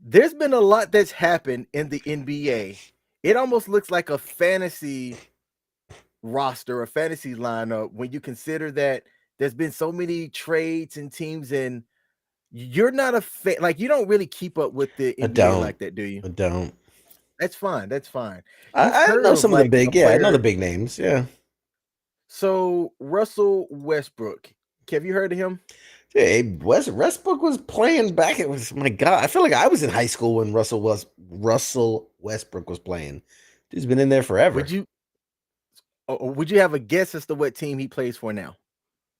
A: There's been a lot that's happened in the NBA. It almost looks like a fantasy roster, a fantasy lineup, when you consider that there's been so many trades and teams, and you're not a fan, like you don't really keep up with the
B: I
A: NBA
B: don't.
A: like that, do you?
B: I don't.
A: That's fine. That's fine. You've
B: I
A: heard
B: know
A: of
B: some of the
A: like a
B: big, yeah, I know the
A: player.
B: big names. Yeah.
A: So Russell Westbrook, have you heard of him?
B: Hey, Westbrook was playing back. It was my God. I feel like I was in high school when Russell Westbrook was playing. He's been in there forever.
A: Would you would you have a guess as to what team he plays for now?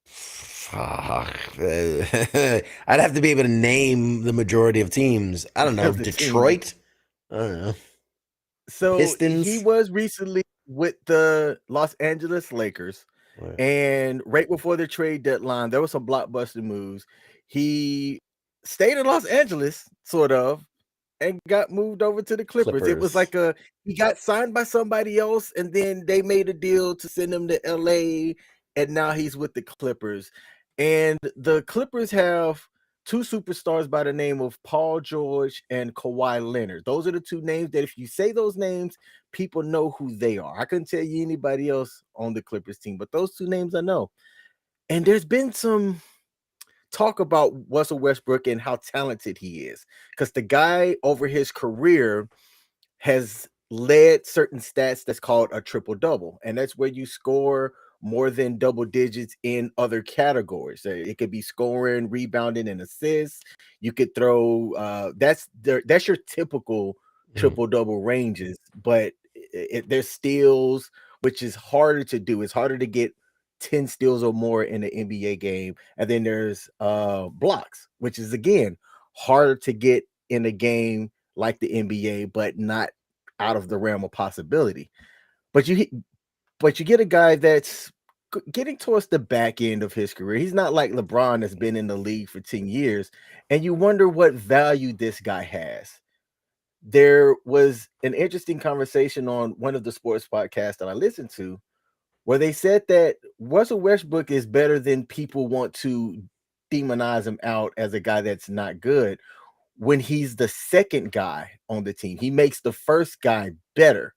B: Fuck. I'd have to be able to name the majority of teams. I don't know.
A: Of the team.
B: Detroit. I don't know.
A: So he
B: Pistons.
A: was recently with the Los Angeles Lakers,
B: Right.
A: and right before the trade deadline, there was some blockbuster moves. He stayed in Los Angeles, sort of, and got moved over to the Clippers. It was
B: Clippers.
A: like he got signed by somebody else, and then they made a deal to send him to LA, and now he's with the Clippers. And the Clippers have two superstars by the name of Paul George and Kawhi Leonard. Those are the two names that if you say those names, people know who they are. I couldn't tell you anybody else on the Clippers team, but those two names I know. And there's been some talk about Russell Westbrook and how talented he is, because the guy over his career has led certain stats that's called a triple double, and that's where you score more than double digits in other categories. It could be scoring, rebounding, and assists. You could throw that's your typical
B: Mhm.
A: triple double ranges, but there's steals, which is harder to do. It's harder to get 10 steals or more in the NBA game. And then there's blocks, which is again harder to get in a game like the NBA, but not out of the realm of possibility. But you get a guy that's getting towards the back end of his career. He's not like LeBron that's been in the league for 10 years, and you wonder what value this guy has. There was an interesting conversation on one of the sports podcasts that I listened to where they said that Russell Westbrook is better than people want to demonize him out as a guy that's not good. When he's the second guy on the team, he makes the first guy better,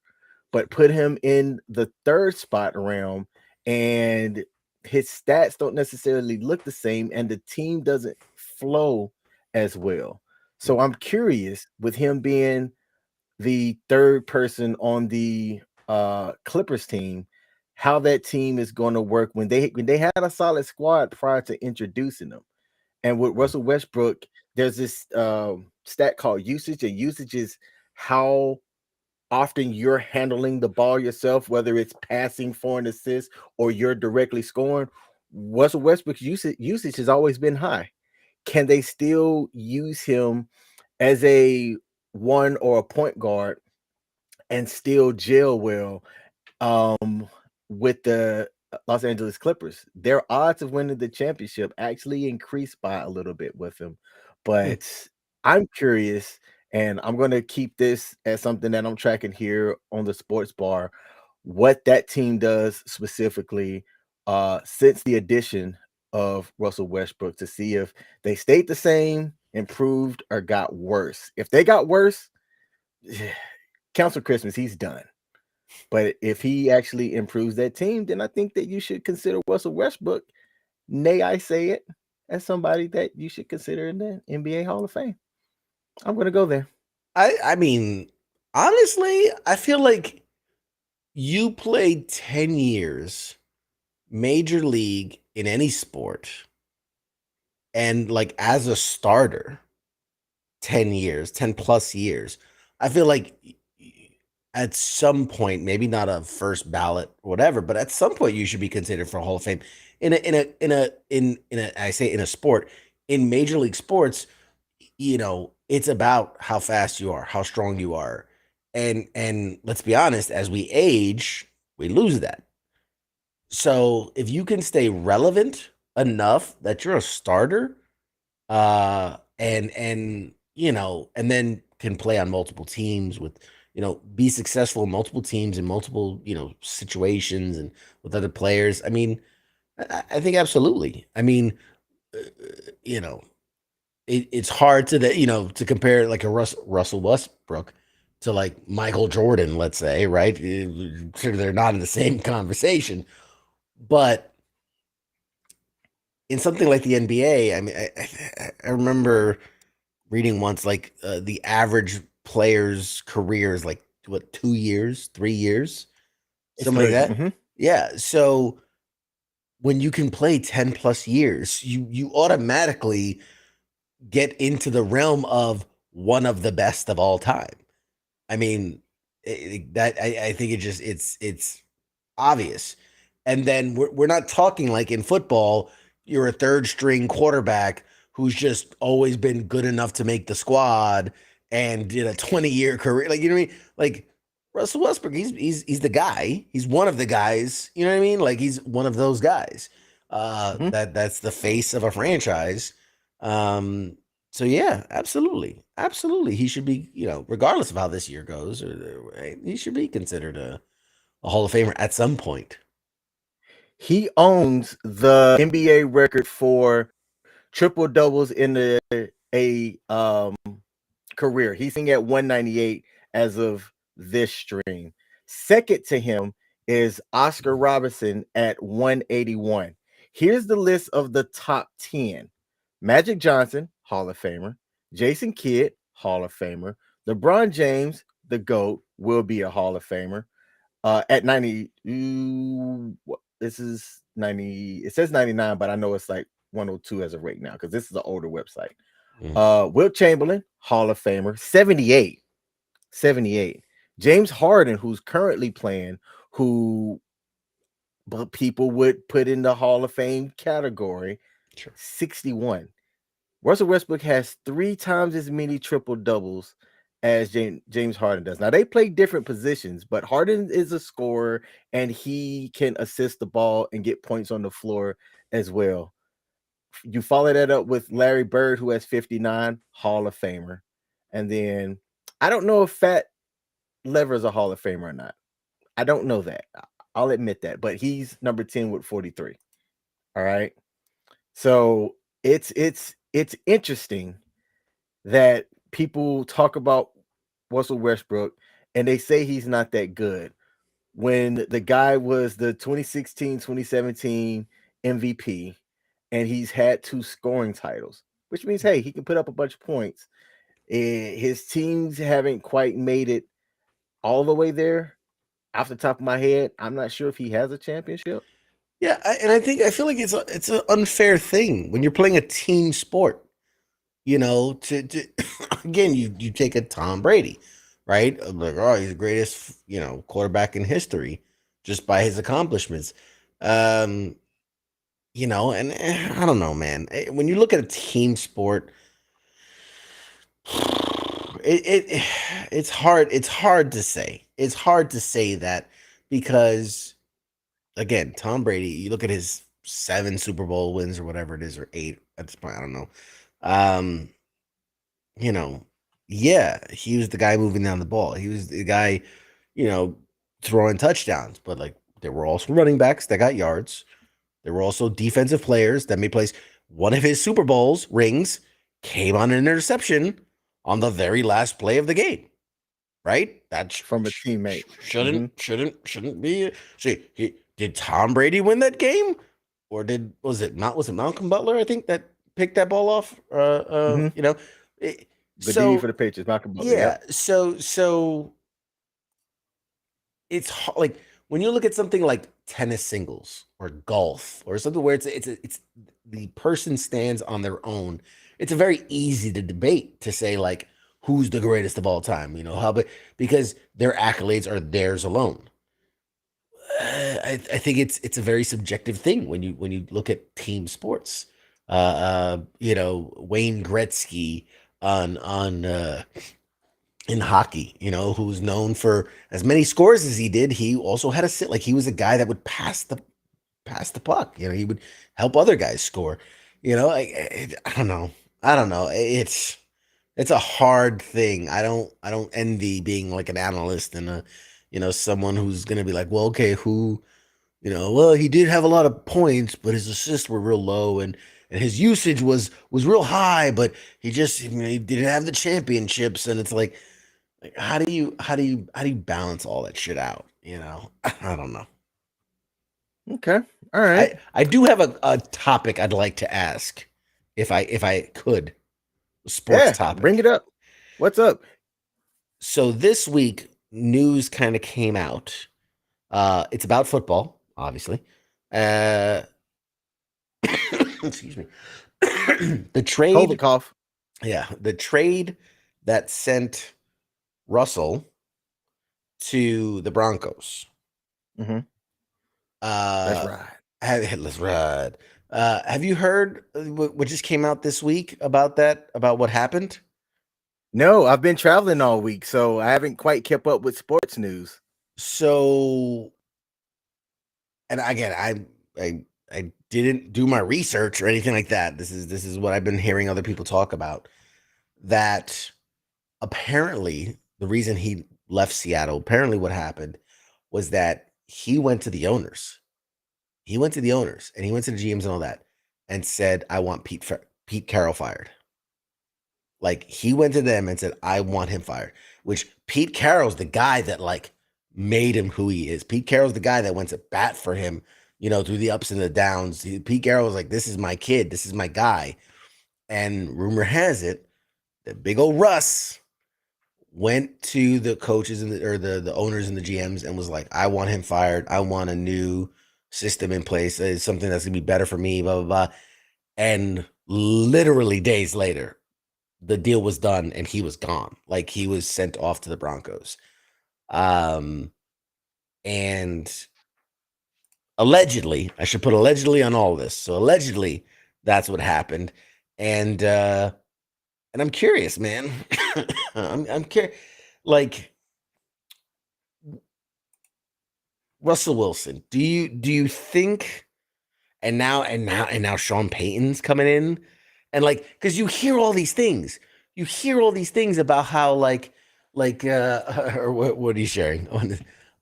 A: but put him in the third spot realm, and his stats don't necessarily look the same, and the team doesn't flow as well. So I'm curious, with him being the third person on the Clippers team, how that team is going to work when they had a solid squad prior to introducing them. And with
B: Mm.
A: Russell Westbrook, there's this stat called usage, and usage is how often you're handling the ball yourself, whether it's passing for an assist or you're directly scoring. Russell Westbrook's usage has always been high. Can they still use him as a one or a point guard and still gel well with the Los Angeles Clippers? Their odds of winning the championship actually increased by a little bit with him.
B: Hmm.
A: But I'm curious, and I'm going to keep this as something that I'm tracking here on the sports bar, what that team does specifically since the addition of Russell Westbrook, to see if they stayed the same, improved, or got worse. If they got worse, Council Christmas, he's done. But if he actually improves that team, then I think that you should consider Russell Westbrook, nay, I say it, as somebody that you should consider in the NBA Hall of Fame. I'm going to go there.
B: I mean, honestly, I feel like you played 10 years major league in any sport, and like as a starter, 10 years, 10 plus years. I feel like at some point, maybe not a first ballot, whatever, but at some point you should be considered for Hall of Fame in a I say in a sport, in major league sports. It's about how fast you are, how strong you are. And let's be honest, as we age, we lose that. So if you can stay relevant enough that you're a starter, and then can play on multiple teams with, be successful in multiple teams in multiple, situations and with other players. I mean, I think absolutely. I mean, uh, you know, it's hard to compare like a Russell Westbrook to like Michael Jordan, let's say, right? Sure, they're not in the same conversation, but in something like the NBA, I mean, I remember reading once like the average player's career is like what, 2 years, 3 years,
A: It's
B: something like
A: three.
B: that. Yeah. So when you can play 10 plus years, you automatically get into the realm of one of the best of all time. I mean, that I think it's obvious. And then we're not talking like in football, you're a third string quarterback who's just always been good enough to make the squad and did a 20-year career. Like, you know what I mean? Like Russell Westbrook, he's the guy. He's one of the guys. You know what I mean? Like he's one of those guys.
A: Hmm.
B: That's the face of a franchise. Um, so yeah, absolutely. Absolutely. He should be, regardless of how this year goes, he should be considered a Hall of Famer at some point.
A: He owns the NBA record for triple doubles in a career. He's sitting at 198 as of this stream. Second to him is Oscar Robertson at 181. Here's the list of the top 10. Magic Johnson, Hall of Famer. Jason Kidd, Hall of Famer. LeBron James, the GOAT, will be a Hall of Famer. At 90, this is 90, it says 99, but I know it's like 102 as of right now because this is an older website.
B: Mm.
A: Wilt Chamberlain, Hall of Famer, 78. 78. James Harden, who's currently playing, who but people would put in the Hall of Fame category,
B: Sure.
A: 61. Russell Westbrook has 3 times as many triple doubles as James Harden does. Now they play different positions, but Harden is a scorer and he can assist the ball and get points on the floor as well. You follow that up with Larry Bird, who has 59, Hall of Famer. And then I don't know if Fat Lever is a Hall of Famer or not. I don't know that. I'll admit that, but he's number 10 with 43. All right. So it's interesting that people talk about Russell Westbrook and they say he's not that good when the guy was the 2016 2017 MVP and he's had 2 scoring titles, which means, hey, he can put up a bunch of points. His teams haven't quite made it all the way there. Off the top of my head, I'm not sure if he has a championship.
B: Yeah, and I feel like it's an unfair thing when you're playing a team sport. To again, you take a Tom Brady, right? Like, oh, he's the greatest, quarterback in history just by his accomplishments. Um, and I don't know, man. When you look at a team sport, it it's hard. It's hard to say. It's hard to say that because again, Tom Brady. You look at his 7 Super Bowl wins or whatever it is, or 8 at this point. I don't know. Um, you know, yeah, he was the guy moving down the ball. He was the guy, you know, throwing touchdowns. But like, there were also running backs that got yards. There were also defensive players that made plays. One of his Super Bowls rings came on an interception on the very last play of the game. Right? That
A: from a teammate.
B: shouldn't be. See, did Tom Brady win that game, or was it Malcolm Butler? I think that picked that ball off.
A: Hmm.
B: It,
A: The DB
B: so
A: for the Patriots, Malcolm Butler.
B: yeah,
A: Yep.
B: so it's like when you look at something like tennis singles or golf or something where it's the person stands on their own. It's a very easy to debate to say like who's the greatest of all time. Because their accolades are theirs alone. I think it's a very subjective thing when you look at team sports. Wayne Gretzky on in hockey, who's known for as many scores as he did. He also had a sit like he was a guy that would pass the puck. He would help other guys score. I don't know. I don't know. It's a hard thing. I don't envy being like an analyst and someone who's gonna be like, well, okay, well, he did have a lot of points, but his assists were real low and his usage was real high, but he didn't have the championships. And it's like how do you balance all that shit out? I don't know.
A: Okay. All right.
B: I do have a topic I'd like to ask if I could. Sports
A: Yeah. Bring
B: topic.
A: it up. What's up?
B: So this week news kind of came out. It's about football, obviously. Uh excuse me. The
A: COVID
B: trade,
A: cough.
B: yeah, the trade that sent Russell to the Broncos.
A: Hmm. That's
B: Uh,
A: right.
B: let's ride. Have you heard what just came out this week about that? About what happened?
A: No, I've been traveling all week, so I haven't quite kept up with sports news.
B: So, and again, I didn't do my research or anything like that. This is what I've been hearing other people talk about. That apparently the reason he left Seattle, apparently what happened was that he went to the owners. He went to the owners and he went to the GMs and all that and said, "I want Pete Carroll fired." Like he went to them and said, "I want him fired." Which Pete Carroll's the guy that like made him who he is. Pete Carroll's the guy that went to bat for him, through the ups and the downs. Pete Carroll was like, "This is my kid. This is my guy." And rumor has it that big old Russ went to the coaches or the owners and the GMs and was like, "I want him fired. I want a new system in place. It's something that's gonna be better for me." Blah blah blah. And literally days later, the deal was done and he was gone. Like he was sent off to the Broncos. Um, and allegedly, I should put allegedly on all this. So allegedly, that's what happened. And I'm curious, man. I'm curious. Like Russell Wilson, do you think? And now Sean Payton's coming in, and like because you hear all these things about how or what are you sharing?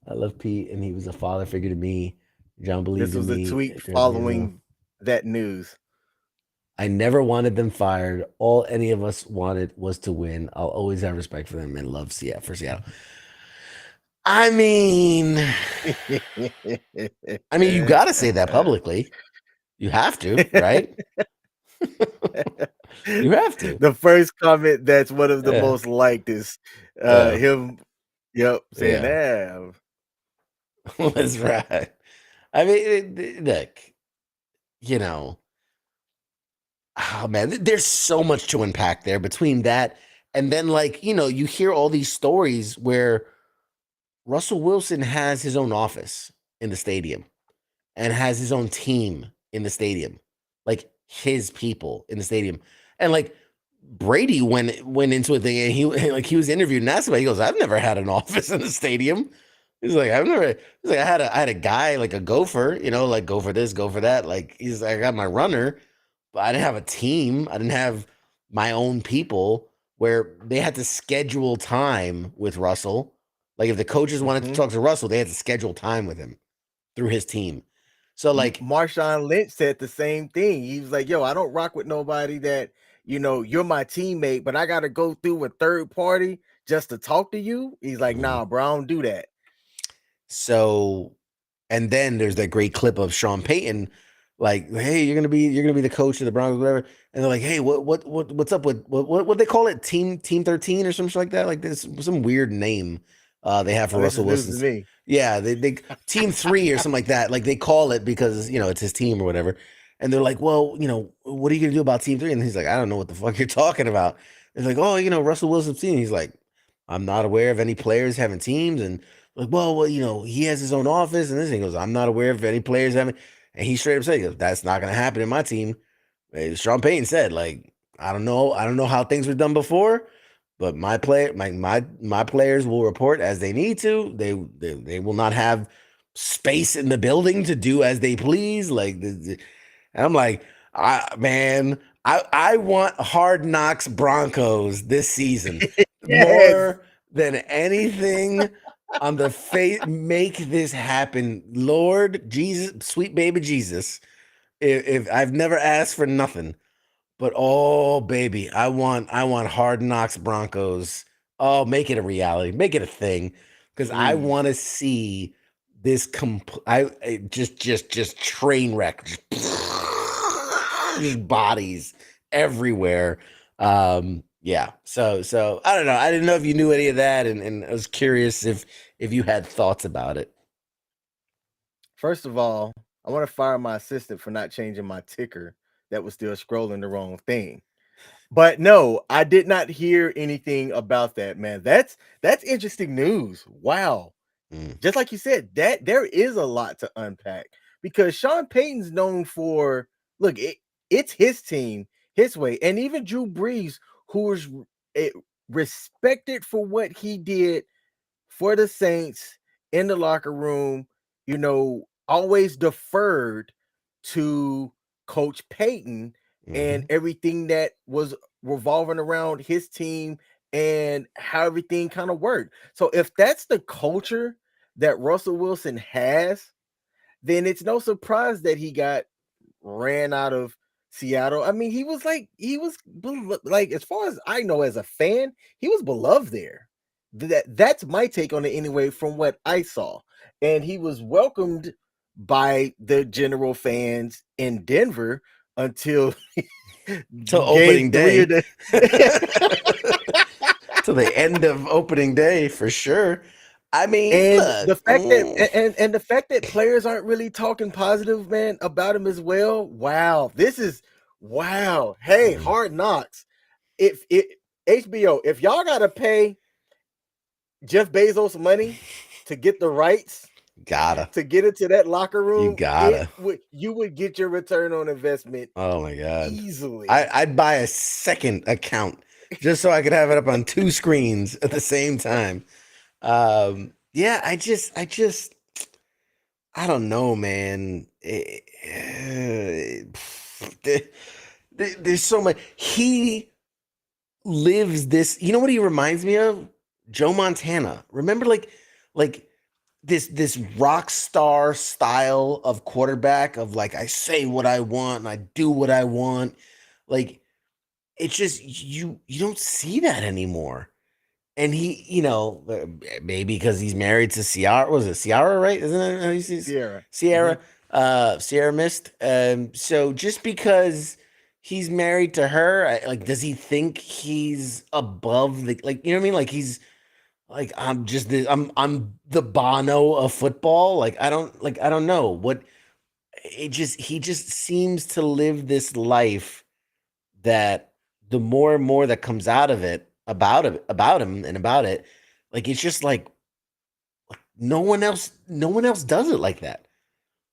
B: I love Pete, and he was a father figure to me. John believed
A: This
B: in
A: was a
B: me.
A: tweet following that news.
B: I never wanted them fired. All any of us wanted was to win. I'll always have respect for them and love Seattle for Seattle. I mean, you got to say that publicly. You have to, right? You have to.
A: The first comment that's one of the
B: Yeah.
A: most liked is
B: Yeah.
A: him, yep, saying,
B: Yeah.
A: "Yeah,
B: That's right. I mean, look, you know, oh man, there's so much to unpack there between that and then, like, you hear all these stories where Russell Wilson has his own office in the stadium and has his own team in the stadium, like his people in the stadium. And like Brady went into a thing and he like he was interviewed and asked about it. He goes, I've never had an office in the stadium. He's like, he's like, I had a guy like a gopher, like go for this, go for that. Like he's like, I got my runner, but I didn't have a team. I didn't have my own people where they had to schedule time with Russell. Like if the coaches wanted to
A: Mhm.
B: talk to Russell, they had to schedule time with him through his team. So like,
A: Marshawn Lynch said the same thing. He was like, "Yo, I don't rock with nobody that you're my teammate, but I got to go through a third party just to talk to you." He's like,
B: mhm.
A: "Nah, bro, I don't do that."
B: So, and then there's that great clip of Sean Payton, like, "Hey, you're gonna be the coach of the Broncos, whatever." And they're like, "Hey, what's up with what they call it, Team 13 or something like that? Like this some weird name they have for
A: Oh, this is
B: Russell
A: news to
B: Wilson's."
A: me.
B: Yeah, they Team 3 or something like that. Like they call it because it's his team or whatever. And they're like, "Well, what are you gonna do about Team 3?" And he's like, "I don't know what the fuck you're talking about." It's like, "Oh, Russell Wilson's team." He's like, "I'm not aware of any players having teams." And like, well, he has his own office and this. And he goes, I'm not aware of any players having. And he straight up said, he goes, that's not going to happen in my team. Sean Payton said, like, I don't know how things were done before, but my players will report as they need to. They will not have space in the building to do as they please. Like, and I'm like, man, I want Hard Knocks Broncos this season
A: Yes.
B: more than anything on the face. Make this happen, Lord Jesus, sweet baby Jesus. If I've never asked for nothing, but oh baby, I want Hard Knocks Broncos. Oh, make it a reality, make it a thing, because I
A: Please.
B: want to see this just train wreck, just bodies everywhere. Yeah. So I don't know. I didn't know if you knew any of that, and I was curious if you had thoughts about it.
A: First of all, I want to fire my assistant for not changing my ticker that was still scrolling the wrong thing. But no, I did not hear anything about that, man. That's interesting news. Wow.
B: Mm,
A: Just like you said, that there is a lot to unpack because Sean Payton's known for look, it's his team, his way, and even Drew Brees, who is eh, respected for what he did for the Saints in the locker room, always deferred to Coach Payton and
B: mhm,
A: everything that was revolving around his team and how everything kind of worked. So if that's the culture that Russell Wilson has, then it's no surprise that he got ran out of Seattle. I mean, like as far as I know as a fan, he was beloved there. That's my take on it anyway from what I saw. And he was welcomed by the general fans in Denver until
B: till
A: game
B: opening
A: 3 of
B: day.
A: the
B: Till the end of opening day for sure. I mean,
A: and
B: look.
A: the fact that and the fact that players aren't really talking positive, man, about him as well. Wow, this is wow. Hey,
B: Mm,
A: Hard Knocks. If it HBO, if y'all gotta pay Jeff Bezos money to get the rights
B: gotta.
A: to get into that locker
B: You
A: room,
B: gotta.
A: you would get your return on investment
B: Oh my god.
A: easily.
B: I'd buy a second account just so I could have it up on two screens at the same time. Yeah, I don't know, man. There- there's so much. He lives this. You know what he reminds me of? Joe Montana. Remember, like this rock star style of quarterback of like I say what I want and I do what I want. Like it's just you don't see that anymore. And he, maybe because he's married to Ciara. Was it Ciara, right? Isn't that how you see
A: Sierra.
B: Sierra?
A: Mhm.
B: Sierra Mist. So just because he's married to her, like, does he think he's above the, like, you know what I mean? Like he's Like I'm the Bono of football. Like I don't know what he just seems to live this life that the more and more that comes out of it about him and about it, like it's just like no one else does it like that.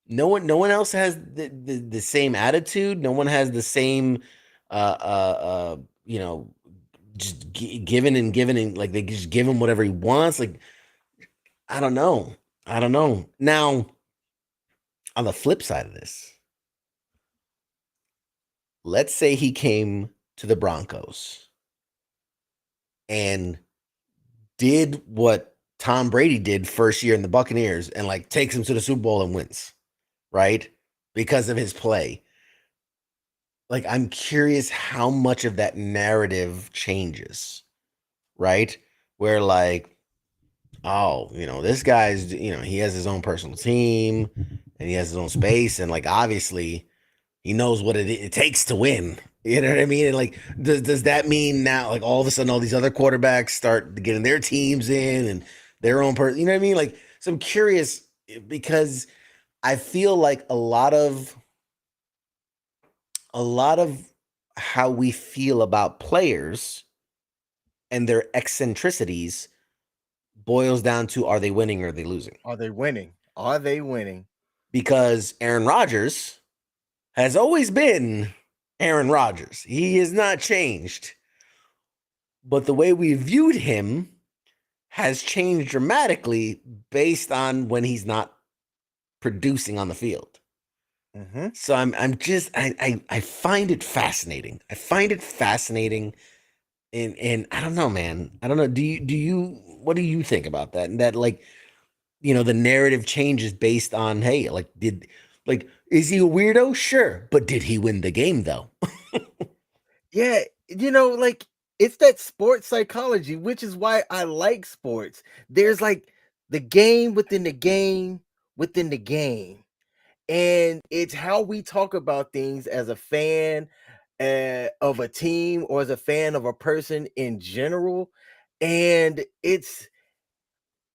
B: No one else has the same attitude. No one has the same you know, just giving and like they just give him whatever he wants. Like I don't know. I don't know. Now, on the flip side of this, let's say he came to the Broncos and did what Tom Brady did first year in the Buccaneers and like takes him to the Super Bowl and wins, right? Because of his play. Like I'm curious how much of that narrative changes, right? Where like, oh, this guy's, he has his own personal team and he has his own space and like obviously he knows what it takes to win. You know what I mean? And like, does that mean now, like, all of a sudden, all these other quarterbacks start getting their teams in and their own person? You know what I mean? Like, so I'm curious because I feel like a lot of how we feel about players and their eccentricities boils down to are they winning or are they losing?
A: Are they winning? Are they winning?
B: Because Aaron Rodgers has always been Aaron Rodgers. He has not changed. But the way we viewed him has changed dramatically based on when he's not producing on the field.
A: Mm-hmm.
B: So I find it fascinating. I find it fascinating, and I don't know, man. I don't know. What do you think about that? And that like the narrative changes based on hey, is he a weirdo? Sure, but did he win the game though?
A: Yeah, like it's that sports psychology, which is why I like sports. There's like the game within the game within the game. And it's how we talk about things as a fan of a team or as a fan of a person in general. And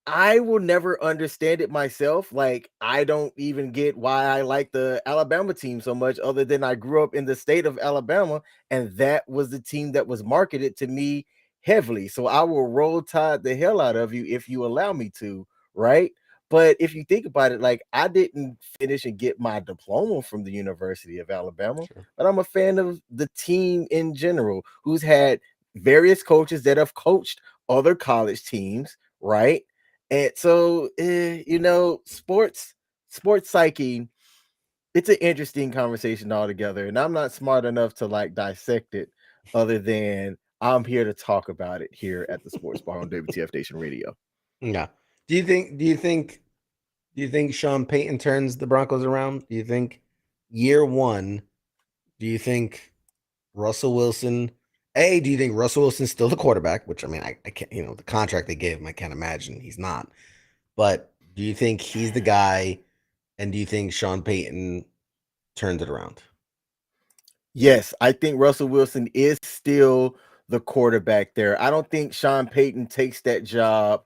A: I will never understand it myself. Like, I don't even get why I like the Alabama team so much, other than I grew up in the state of Alabama, and that was the team that was marketed to me heavily. So I will roll tide the hell out of you if you allow me to, right? But if you think about it, like I didn't finish and get my diploma from the University of Alabama,
B: Sure.
A: but I'm a fan of the team in general, who's had various coaches that have coached other college teams, right? And so, sports psyche, it's an interesting conversation altogether. And I'm not smart enough to like dissect it, other than I'm here to talk about it here at the Sports Bar on WTF Nation Radio.
B: Yeah. Do you think Sean Payton turns the Broncos around? Do you think year one? Do you think Russell Wilson? Do you think Russell Wilson's still the quarterback? Which I mean, I can't. The contract they gave him, I can't imagine he's not. But do you think he's the guy? And do you think Sean Payton turns it around?
A: Yes, I think Russell Wilson is still the quarterback there. I don't think Sean Payton takes that job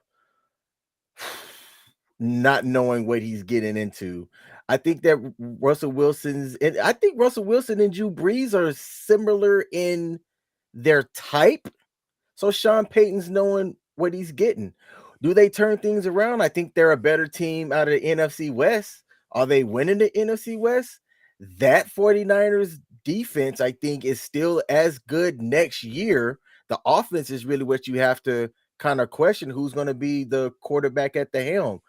A: not knowing what he's getting into. I think that I think Russell Wilson and Drew Brees are similar in their type. So Sean Payton's knowing what he's getting. Do they turn things around? I think they're a better team out of the NFC West. Are they winning the NFC West? That 49ers defense, I think, is still as good next year. The offense is really what you have to kind of question who's going to be the quarterback at the helm.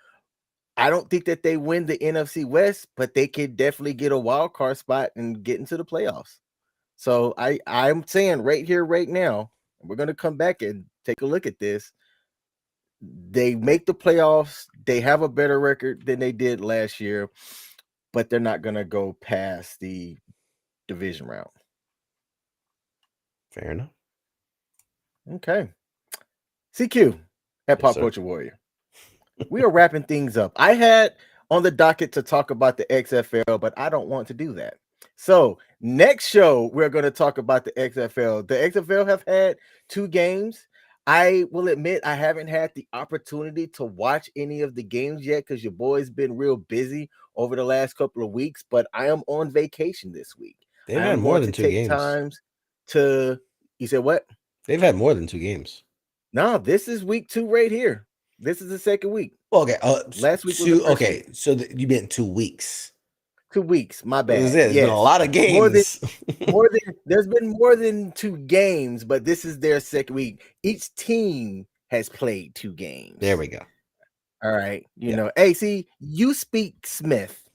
A: I don't think that they win the NFC West, but they could definitely get a wild card spot and get into the playoffs. So I'm saying right here, right now, we're gonna come back and take a look at this. They make the playoffs. They have a better record than they did last year, but they're not gonna go past the division round.
B: Fair enough.
A: Okay. CQ at
B: Yes,
A: Pop
B: sir.
A: Culture Warrior. We are wrapping things up. I had on the docket to talk about the XFL, but I don't want to do that. So next show, we're going to talk about the XFL. The XFL have had 2 games. I will admit I haven't had the opportunity to watch any of the games yet because your boy's been real busy over the last couple of weeks, but I am on vacation this week.
B: They've
A: I
B: had
A: am
B: more
A: going
B: than
A: to
B: two
A: take
B: games.
A: times to you said what?
B: They've had more than 2 games.
A: No, this is week 2 right here. This is the second week.
B: Okay.
A: Last week was the first week.
B: So you meant 2 weeks.
A: 2 weeks, my bad.
B: There's been a
A: Yes.
B: lot of
A: More than
B: games.
A: there's been more than 2 games, but this is their second week. Each team has played 2 games.
B: There we go.
A: All right. You
B: Yeah.
A: know, hey, see, you speak Smith.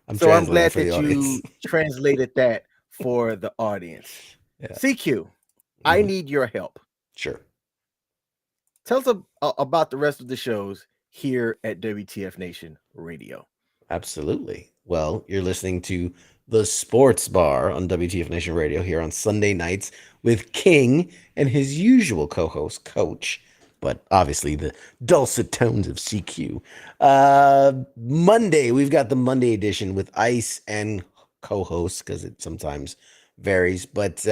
B: I'm
A: So I'm
B: translating
A: glad
B: for the
A: that
B: audience.
A: you translated that for the audience.
B: Yeah.
A: CQ, I need your help.
B: Sure.
A: Tell us about the rest of the shows here at WTF Nation Radio.
B: Absolutely. Well, you're listening to the Sports Bar on WTF Nation Radio here on Sunday nights with King and his usual co-host, Coach, but obviously the dulcet tones of CQ. Monday, we've got the Monday edition with Ice and co-hosts because it sometimes varies, but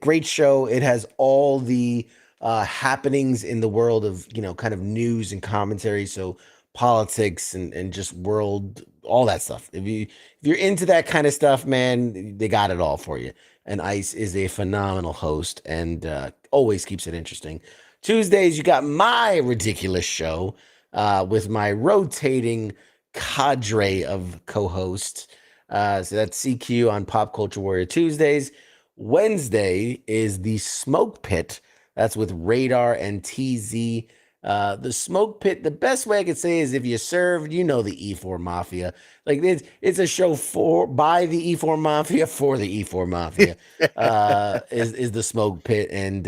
B: great show. It has all the happenings in the world of kind of news and commentary. So politics and just world, all that stuff. If you're into that kind of stuff, man, they got it all for you. And Ice is a phenomenal host and always keeps it interesting. Tuesdays, you got my ridiculous show with my rotating cadre of co-hosts. So that's CQ on Pop Culture Warrior Tuesdays. Wednesday is the Smoke Pit. That's with Radar and TZ. The Smoke Pit, the best way I could say is if you served, the E4 Mafia. Like it's a show by the E4 Mafia for the E4 Mafia. Is the Smoke Pit and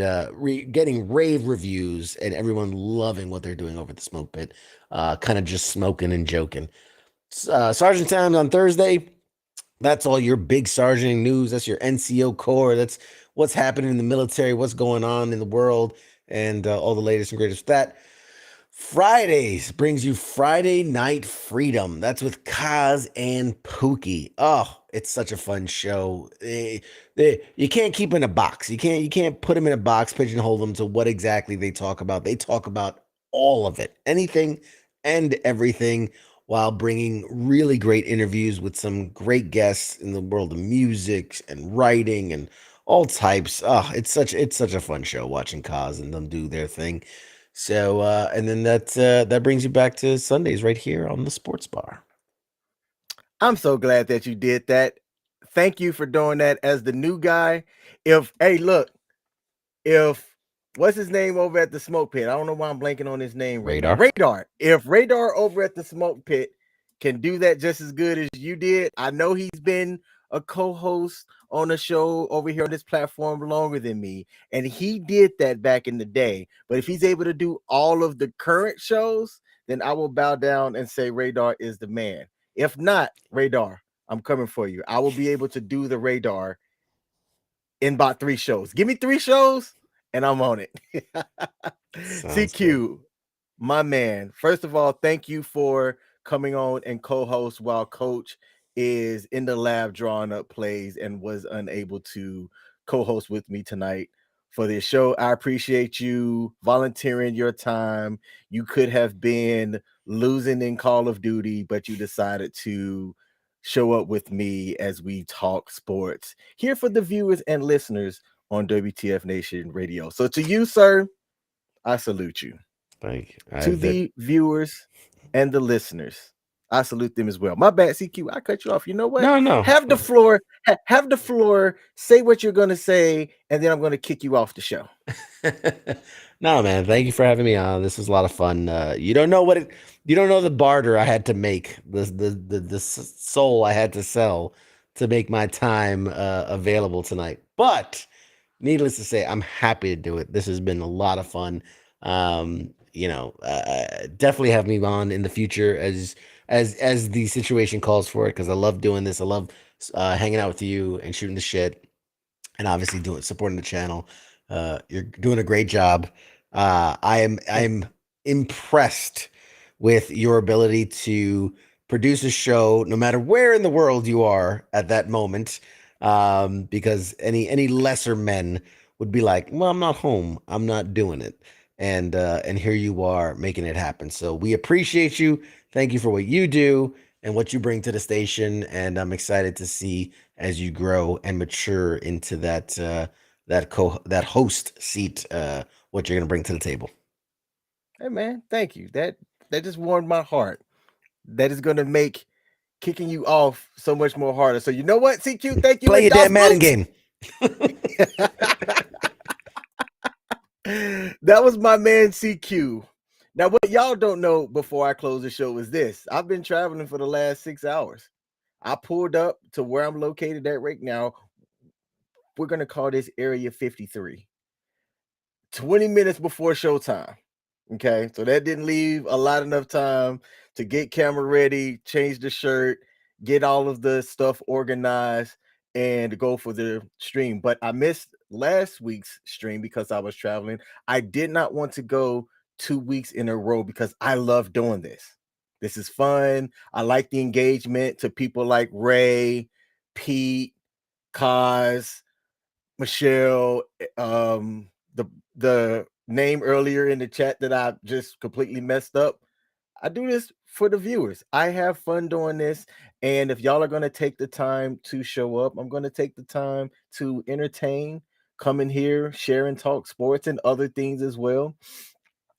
B: getting rave reviews and everyone loving what they're doing over at the Smoke Pit. Kind of just smoking and joking. Sergeant Times on Thursday. That's all your big sergeant news. That's your NCO Corps. That's what's happening in the military, what's going on in the world, and all the latest and greatest. That Fridays brings you Friday Night Freedom. That's with Kaz and Pookie. Oh, it's such a fun show. You can't keep them in a box. You can't put them in a box, pigeonhole them to what exactly they talk about. They talk about all of it, anything and everything, while bringing really great interviews with some great guests in the world of music and writing and all types. Oh, it's such a fun show watching Kaz and them do their thing. So and then that brings you back to Sundays right here on the Sports Bar.
A: I'm so glad that you did that. Thank you for doing that as the new guy. If what's his name over at the Smoke Pit? I don't know why I'm blanking on his name. Radar. If Radar over at the Smoke Pit can do that just as good as you did, I know he's been a co-host on a show over here on this platform longer than me, and he did that back in the day. But if he's able to do all of the current shows, then I will bow down and say Radar is the man. If not, Radar, I'm coming for you. I will be able to do the Radar in about 3 shows. Give me 3 shows and I'm on it. CQ, good. My man. First of all, thank you for coming on and co-host while Coach is in the lab drawing up plays and was unable to co-host with me tonight for this show. I appreciate you volunteering your time. You could have been losing in Call of Duty, but you decided to show up with me as we talk sports here for the viewers and listeners on WTF Nation Radio. So to you, sir, I salute you.
B: Thank you.
A: To the viewers and the listeners, I salute them as well. My bad, CQ. I cut you off. You know what?
B: No.
A: Have the floor. Have the floor. Say what you're going to say, and then I'm going to kick you off the show.
B: No, man. Thank you for having me on. This was a lot of fun. You don't know the barter I had to make, the soul I had to sell to make my time available tonight. But needless to say, I'm happy to do it. This has been a lot of fun. Definitely have me on in the future as the situation calls for it, because I love doing this. I love hanging out with you and shooting the shit, and obviously supporting the channel. You're doing a great job. I'm impressed with your ability to produce a show no matter where in the world you are at that moment, because any lesser men would be like, well, I'm not home. I'm not doing it. And here you are making it happen. So we appreciate you. Thank you for what you do and what you bring to the station. And I'm excited to see as you grow and mature into that host seat, what you're gonna bring to the table.
A: Hey man, thank you. That just warmed my heart. That is gonna make kicking you off so much more harder. So you know what, CQ, thank you
B: Play
A: and
B: your
A: Dos
B: damn Madden
A: Boots.
B: game.
A: That was my man CQ. Now, what y'all don't know before I close the show is this. I've been traveling for the last 6 hours. I pulled up to where I'm located at right now. We're gonna call this Area 53. 20 minutes before showtime. Okay, so that didn't leave a lot enough time to get camera ready, change the shirt, get all of the stuff organized, and go for the stream. But I missed last week's stream because I was traveling. I did not want to go 2 weeks in a row because I love doing this. This is fun. I like the engagement to people like Ray, Pete, Kaz, Michelle, the name earlier in the chat that I just completely messed up. I do this for the viewers. I have fun doing this. And if y'all are going to take the time to show up, I'm going to take the time to entertain, come in here, share and talk sports and other things as well,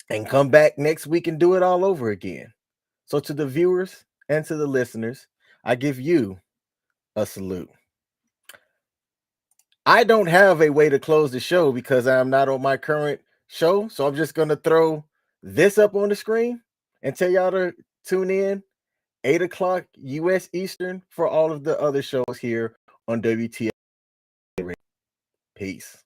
A: and come back next week and do it all over again. So, to the viewers and to the listeners, I give you a salute. I don't have a way to close the show because I'm not on my current show. So I'm just going to throw this up on the screen and tell y'all to tune in 8 o'clock US Eastern for all of the other shows here on WTF. Peace.